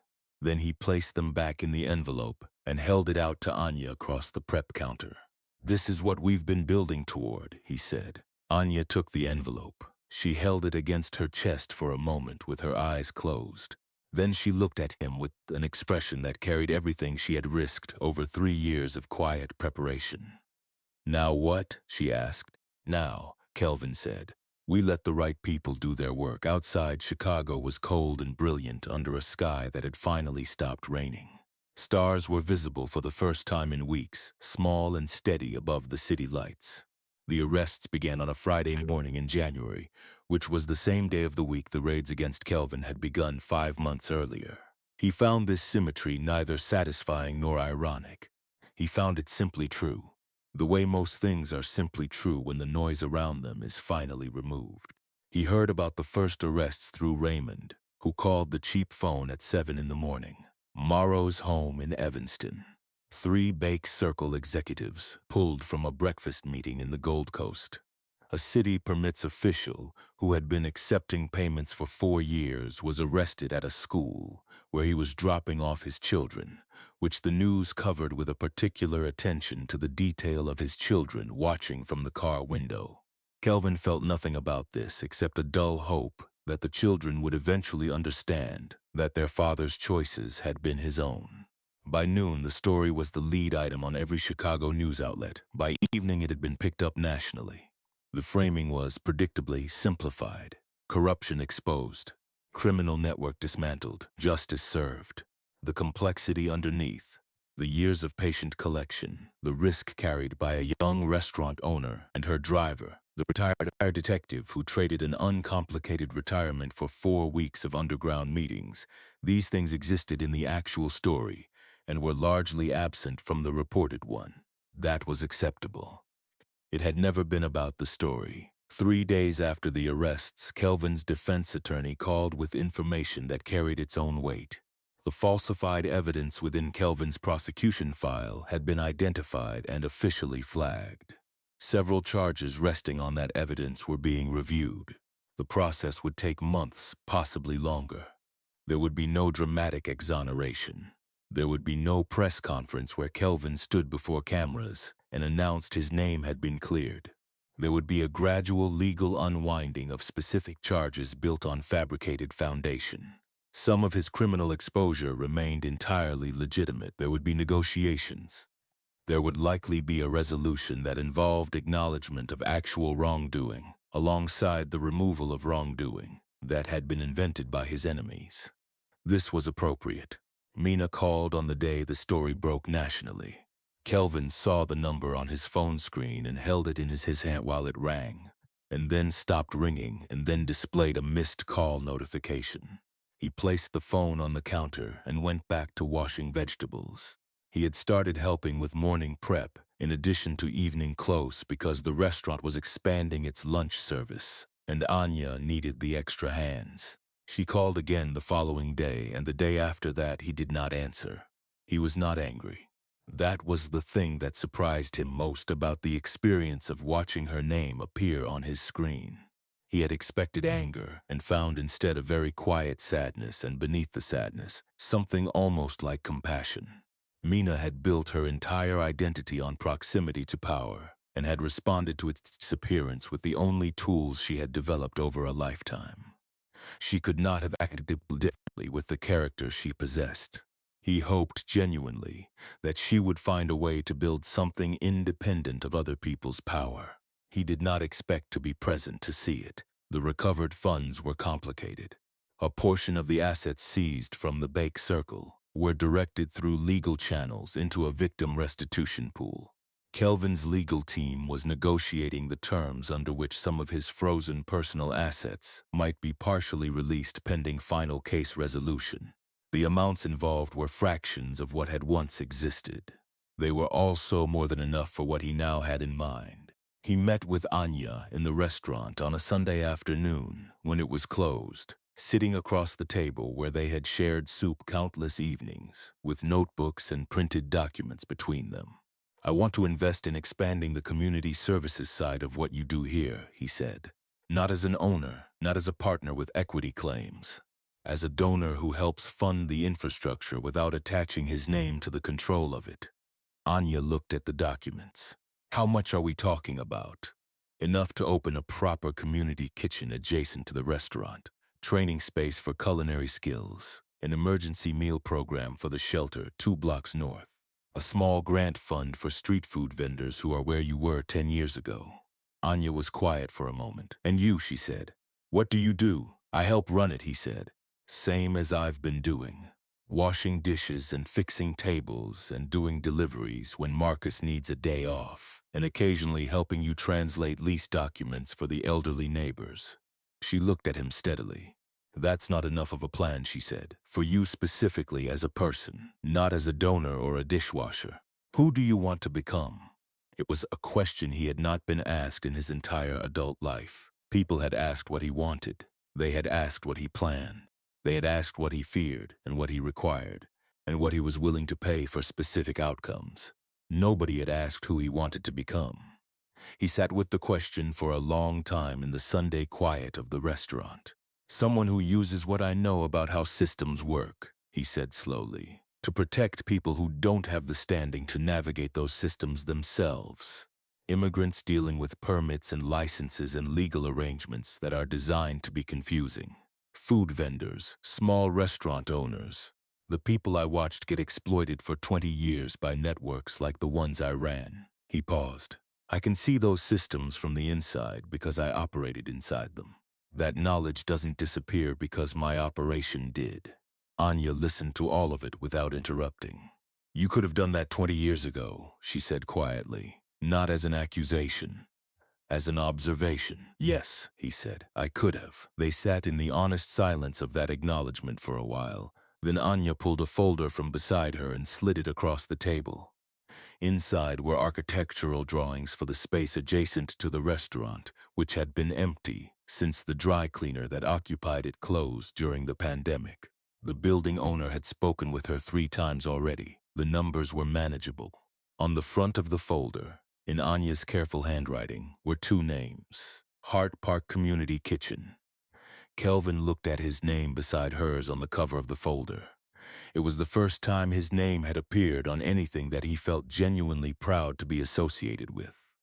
Then he placed them back in the envelope and held it out to Anya across the prep counter. "This is what we've been building toward," he said. Anya took the envelope. She held it against her chest for a moment with her eyes closed. Then she looked at him with an expression that carried everything she had risked over 3 years of quiet preparation. "Now what?" she asked. "Now," Kelvin said. "We let the right people do their work." Outside, Chicago was cold and brilliant under a sky that had finally stopped raining. Stars were visible for the first time in weeks, small and steady above the city lights. The arrests began on a Friday morning in January, which was the same day of the week the raids against Kelvin had begun 5 months earlier. He found this symmetry neither satisfying nor ironic. He found it simply true. The way most things are simply true when the noise around them is finally removed. He heard about the first arrests through Raymond, who called the cheap phone at 7 in the morning. Morrow's home in Evanston. 3 Bake Circle executives pulled from a breakfast meeting in the Gold Coast. A city permits official who had been accepting payments for 4 years was arrested at a school where he was dropping off his children, which the news covered with a particular attention to the detail of his children watching from the car window. Kelvin felt nothing about this except a dull hope that the children would eventually understand that their father's choices had been his own. By noon, the story was the lead item on every Chicago news outlet. By evening, it had been picked up nationally. The framing was predictably simplified. Corruption exposed. Criminal network dismantled. Justice served. The complexity underneath. The years of patient collection. The risk carried by a young restaurant owner and her driver. The retired detective who traded an uncomplicated retirement for 4 weeks of underground meetings. These things existed in the actual story and were largely absent from the reported one. That was acceptable. It had never been about the story. 3 days after the arrests, Kelvin's defense attorney called with information that carried its own weight. The falsified evidence within Kelvin's prosecution file had been identified and officially flagged. Several charges resting on that evidence were being reviewed. The process would take months, possibly longer. There would be no dramatic exoneration. There would be no press conference where Kelvin stood before cameras and announced his name had been cleared. There would be a gradual legal unwinding of specific charges built on fabricated foundation. Some of his criminal exposure remained entirely legitimate. There would be negotiations. There would likely be a resolution that involved acknowledgement of actual wrongdoing, alongside the removal of wrongdoing that had been invented by his enemies. This was appropriate. Mina called on the day the story broke nationally. Kelvin saw the number on his phone screen and held it in his hand while it rang, and then stopped ringing and then displayed a missed call notification. He placed the phone on the counter and went back to washing vegetables. He had started helping with morning prep, in addition to evening close, because the restaurant was expanding its lunch service, and Anya needed the extra hands. She called again the following day, and the day after that he did not answer. He was not angry. That was the thing that surprised him most about the experience of watching her name appear on his screen. He had expected anger and found instead a very quiet sadness, and beneath the sadness, something almost like compassion. Mina had built her entire identity on proximity to power and had responded to its disappearance with the only tools she had developed over a lifetime. She could not have acted differently with the character she possessed. He hoped genuinely that she would find a way to build something independent of other people's power. He did not expect to be present to see it. The recovered funds were complicated. A portion of the assets seized from the Bake Circle were directed through legal channels into a victim restitution pool. Kelvin's legal team was negotiating the terms under which some of his frozen personal assets might be partially released pending final case resolution. The amounts involved were fractions of what had once existed. They were also more than enough for what he now had in mind. He met with Anya in the restaurant on a Sunday afternoon when it was closed, sitting across the table where they had shared soup countless evenings, with notebooks and printed documents between them. "I want to invest in expanding the community services side of what you do here," he said. "Not as an owner, not as a partner with equity claims. As a donor who helps fund the infrastructure without attaching his name to the control of it." Anya looked at the documents. "How much are we talking about?" "Enough to open a proper community kitchen adjacent to the restaurant, training space for culinary skills, an emergency meal program for the shelter 2 blocks north, a small grant fund for street food vendors who are where you were 10 years ago." Anya was quiet for a moment. "And you," she said. "What do you do?" "I help run it," he said. "Same as I've been doing. Washing dishes and fixing tables and doing deliveries when Marcus needs a day off, and occasionally helping you translate lease documents for the elderly neighbors." She looked at him steadily. "That's not enough of a plan," she said. "For you specifically as a person, not as a donor or a dishwasher. Who do you want to become?" It was a question he had not been asked in his entire adult life. People had asked what he wanted. They had asked what he planned. They had asked what he feared and what he required, and what he was willing to pay for specific outcomes. Nobody had asked who he wanted to become. He sat with the question for a long time in the Sunday quiet of the restaurant. "Someone who uses what I know about how systems work," he said slowly, "to protect people who don't have the standing to navigate those systems themselves. Immigrants dealing with permits and licenses and legal arrangements that are designed to be confusing. Food vendors, small restaurant owners, the people I watched get exploited for 20 years by networks like the ones I ran." He paused. "I can see those systems from the inside because I operated inside them. That knowledge doesn't disappear because my operation did." Anya listened to all of it without interrupting. "You could have done that 20 years ago," she said quietly, "not as an accusation. As an observation." "Yes," he said, "I could have." They sat in the honest silence of that acknowledgement for a while. Then Anya pulled a folder from beside her and slid it across the table. Inside were architectural drawings for the space adjacent to the restaurant, which had been empty since the dry cleaner that occupied it closed during the pandemic. The building owner had spoken with her 3 times already. The numbers were manageable. On the front of the folder, in Anya's careful handwriting, were 2 names: Hart Park Community Kitchen. Kelvin looked at his name beside hers on the cover of the folder. It was the first time his name had appeared on anything that he felt genuinely proud to be associated with.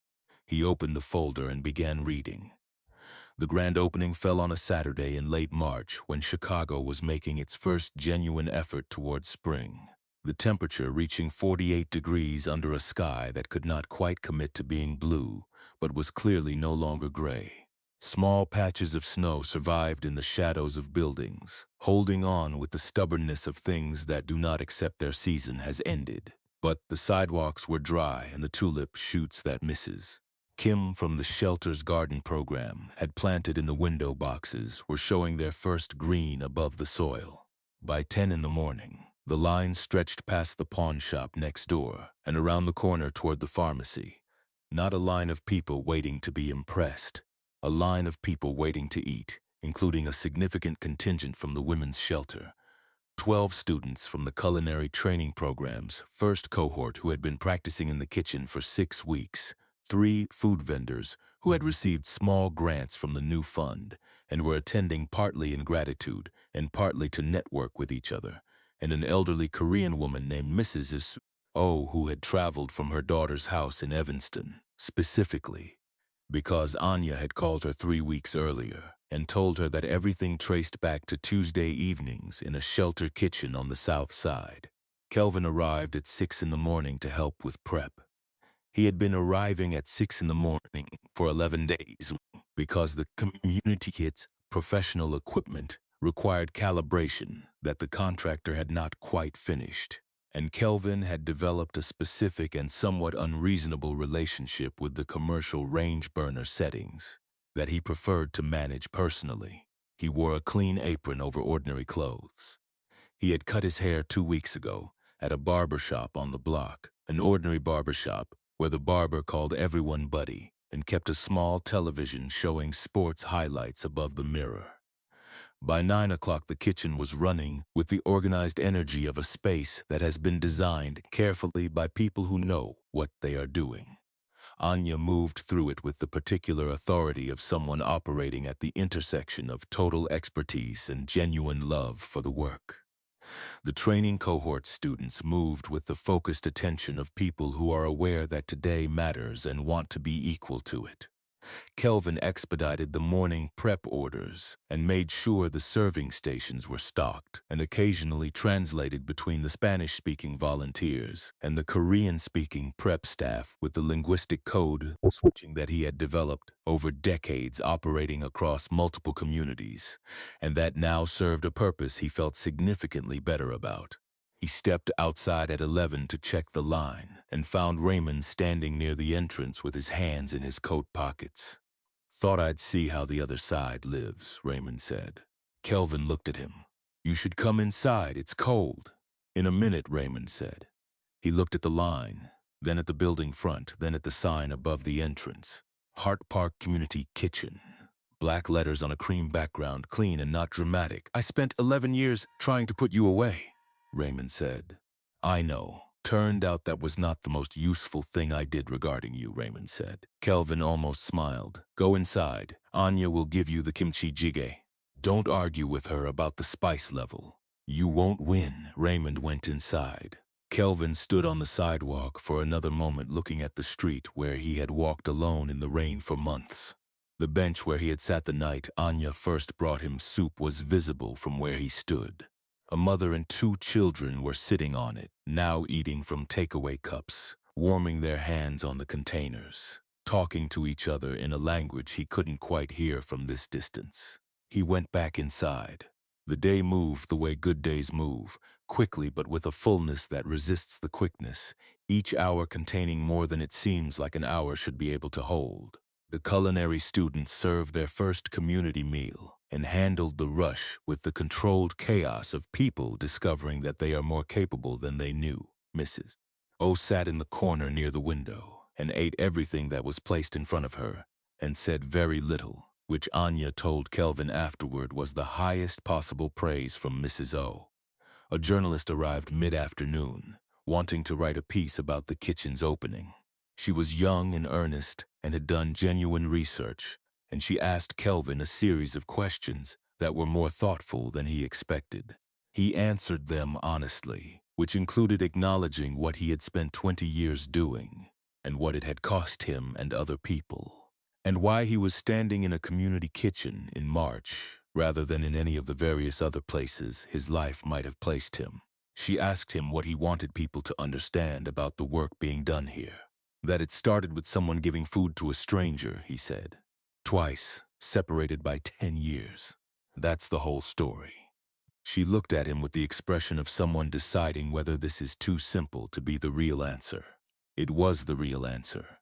He opened the folder and began reading. The grand opening fell on a Saturday in late March when Chicago was making its first genuine effort towards spring. The temperature reaching 48 degrees under a sky that could not quite commit to being blue, but was clearly no longer gray. Small patches of snow survived in the shadows of buildings, holding on with the stubbornness of things that do not accept their season has ended. But the sidewalks were dry and the tulip shoots that misses. Kim from the Shelter's Garden program had planted in the window boxes were showing their first green above the soil. By 10 in the morning, the line stretched past the pawn shop next door and around the corner toward the pharmacy. Not a line of people waiting to be impressed. A line of people waiting to eat, including a significant contingent from the women's shelter. 12 students from the culinary training program's first cohort who had been practicing in the kitchen for 6 weeks. 3 food vendors who had received small grants from the new fund and were attending partly in gratitude and partly to network with each other. And an elderly Korean woman named Mrs. O who had traveled from her daughter's house in Evanston, specifically because Anya had called her 3 weeks earlier and told her that everything traced back to Tuesday evenings in a shelter kitchen on the south side. Kelvin arrived at 6 in the morning to help with prep. He had been arriving at 6 in the morning for 11 days because the community kit's professional equipment required calibration that the contractor had not quite finished. And Kelvin had developed a specific and somewhat unreasonable relationship with the commercial range burner settings that he preferred to manage personally. He wore a clean apron over ordinary clothes. He had cut his hair 2 weeks ago at a barber shop on the block, an ordinary barber shop where the barber called everyone buddy and kept a small television showing sports highlights above the mirror. By 9 o'clock, the kitchen was running with the organized energy of a space that has been designed carefully by people who know what they are doing. Anya moved through it with the particular authority of someone operating at the intersection of total expertise and genuine love for the work. The training cohort students moved with the focused attention of people who are aware that today matters and want to be equal to it. Kelvin expedited the morning prep orders and made sure the serving stations were stocked and occasionally translated between the Spanish-speaking volunteers and the Korean-speaking prep staff with the linguistic code switching that he had developed over decades operating across multiple communities, and that now served a purpose he felt significantly better about. He stepped outside at 11 to check the line and found Raymond standing near the entrance with his hands in his coat pockets. "Thought I'd see how the other side lives," Raymond said. Kelvin looked at him. "You should come inside, it's cold." "In a minute," Raymond said. He looked at the line, then at the building front, then at the sign above the entrance. Hart Park Community Kitchen. Black letters on a cream background, clean and not dramatic. "I spent 11 years trying to put you away," Raymond said. "I know. Turned out that was not the most useful thing I did regarding you," Raymond said. Kelvin almost smiled. "Go inside. Anya will give you the kimchi jjigae. Don't argue with her about the spice level. You won't win." Raymond went inside. Kelvin stood on the sidewalk for another moment looking at the street where he had walked alone in the rain for months. The bench where he had sat the night Anya first brought him soup was visible from where he stood. A mother and 2 children were sitting on it, now eating from takeaway cups, warming their hands on the containers, talking to each other in a language he couldn't quite hear from this distance. He went back inside. The day moved the way good days move, quickly but with a fullness that resists the quickness, each hour containing more than it seems like an hour should be able to hold. The culinary students served their first community meal and handled the rush with the controlled chaos of people discovering that they are more capable than they knew. Mrs. O sat in the corner near the window and ate everything that was placed in front of her and said very little, which Anya told Kelvin afterward was the highest possible praise from Mrs. O. A journalist arrived mid-afternoon, wanting to write a piece about the kitchen's opening. She was young and earnest and had done genuine research, and she asked Kelvin a series of questions that were more thoughtful than he expected. He answered them honestly, which included acknowledging what he had spent 20 years doing and what it had cost him and other people, and why he was standing in a community kitchen in March rather than in any of the various other places his life might have placed him. She asked him what he wanted people to understand about the work being done here. That it started with someone giving food to a stranger, he said. Twice, separated by 10 years. That's the whole story. She looked at him with the expression of someone deciding whether this is too simple to be the real answer. It was the real answer.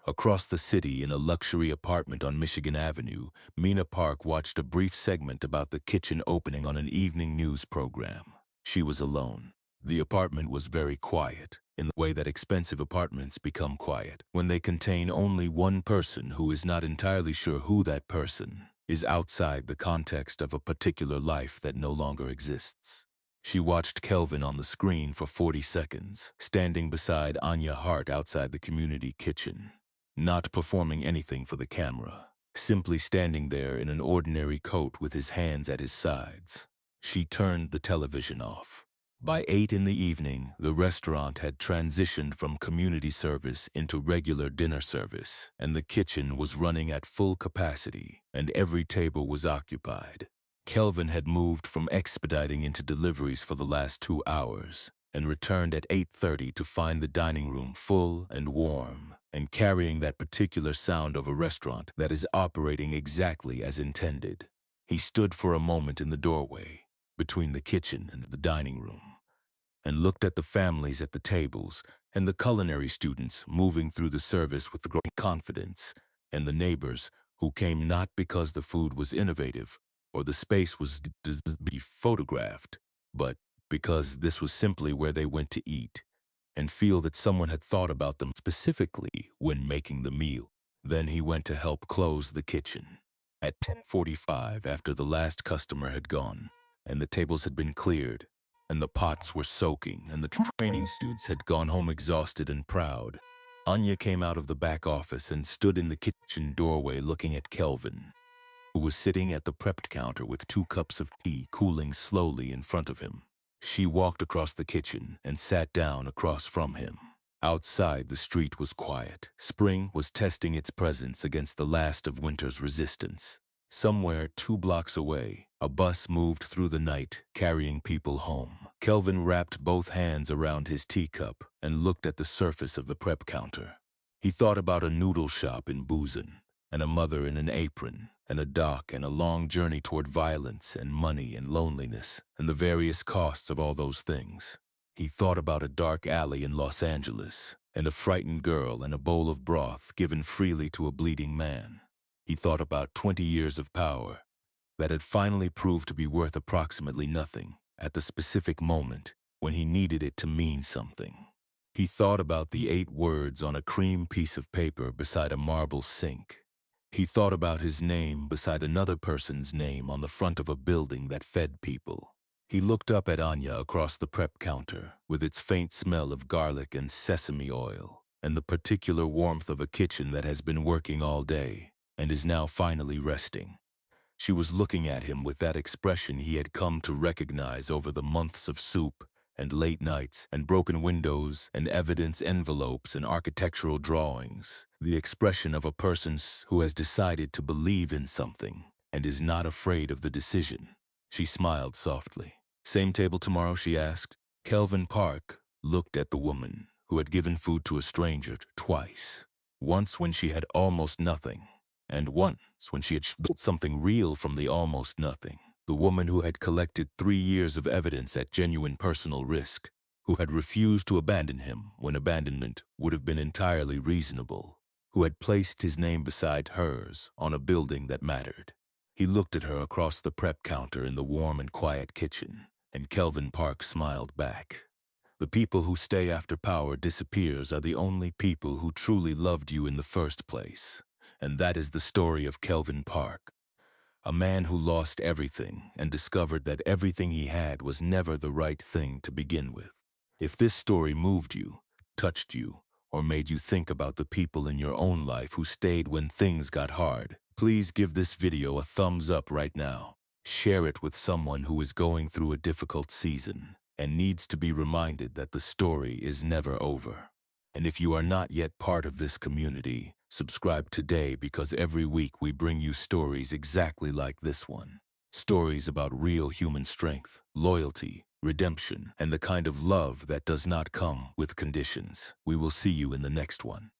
Across the city, in a luxury apartment on Michigan Avenue, Mina Park watched a brief segment about the kitchen opening on an evening news program. She was alone. The apartment was very quiet, in the way that expensive apartments become quiet, when they contain only one person who is not entirely sure who that person is outside the context of a particular life that no longer exists. She watched Kelvin on the screen for 40 seconds, standing beside Anya Hart outside the community kitchen, not performing anything for the camera, simply standing there in an ordinary coat with his hands at his sides. She turned the television off. By 8 in the evening, the restaurant had transitioned from community service into regular dinner service, and the kitchen was running at full capacity, and every table was occupied. Kelvin had moved from expediting into deliveries for the last 2 hours, and returned at 8:30 to find the dining room full and warm, and carrying that particular sound of a restaurant that is operating exactly as intended. He stood for a moment in the doorway, between the kitchen and the dining room, and looked at the families at the tables and the culinary students moving through the service with growing confidence, and the neighbors who came not because the food was innovative or the space was to be photographed, but because this was simply where they went to eat and feel that someone had thought about them specifically when making the meal. Then he went to help close the kitchen. At 10:45, after the last customer had gone, and the tables had been cleared, and the pots were soaking, and the training students had gone home exhausted and proud, Anya came out of the back office and stood in the kitchen doorway looking at Kelvin, who was sitting at the prepped counter with 2 cups of tea cooling slowly in front of him. She walked across the kitchen and sat down across from him. Outside, the street was quiet. Spring was testing its presence against the last of winter's resistance. Somewhere 2 blocks away, a bus moved through the night, carrying people home. Kelvin wrapped both hands around his teacup and looked at the surface of the prep counter. He thought about a noodle shop in Boozin, and a mother in an apron, and a dock, and a long journey toward violence and money and loneliness, and the various costs of all those things. He thought about a dark alley in Los Angeles, and a frightened girl and a bowl of broth given freely to a bleeding man. He thought about 20 years of power that had finally proved to be worth approximately nothing at the specific moment when he needed it to mean something. He thought about the 8 words on a cream piece of paper beside a marble sink. He thought about his name beside another person's name on the front of a building that fed people. He looked up at Anya across the prep counter with its faint smell of garlic and sesame oil, and the particular warmth of a kitchen that has been working all day and is now finally resting. She was looking at him with that expression he had come to recognize over the months of soup and late nights and broken windows and evidence envelopes and architectural drawings. The expression of a person who has decided to believe in something and is not afraid of the decision. She smiled softly. "Same table tomorrow?" she asked. Kelvin Park looked at the woman who had given food to a stranger twice. Once when she had almost nothing, and once when she had built something real from the almost nothing. The woman who had collected 3 years of evidence at genuine personal risk, who had refused to abandon him when abandonment would have been entirely reasonable, who had placed his name beside hers on a building that mattered. He looked at her across the prep counter in the warm and quiet kitchen, and Kelvin Park smiled back. The people who stay after power disappears are the only people who truly loved you in the first place. And that is the story of Kelvin Park, a man who lost everything and discovered that everything he had was never the right thing to begin with. If this story moved you, touched you, or made you think about the people in your own life who stayed when things got hard, please give this video a thumbs up right now. Share it with someone who is going through a difficult season and needs to be reminded that the story is never over. And if you are not yet part of this community, subscribe today, because every week we bring you stories exactly like this one. Stories about real human strength, loyalty, redemption, and the kind of love that does not come with conditions. We will see you in the next one.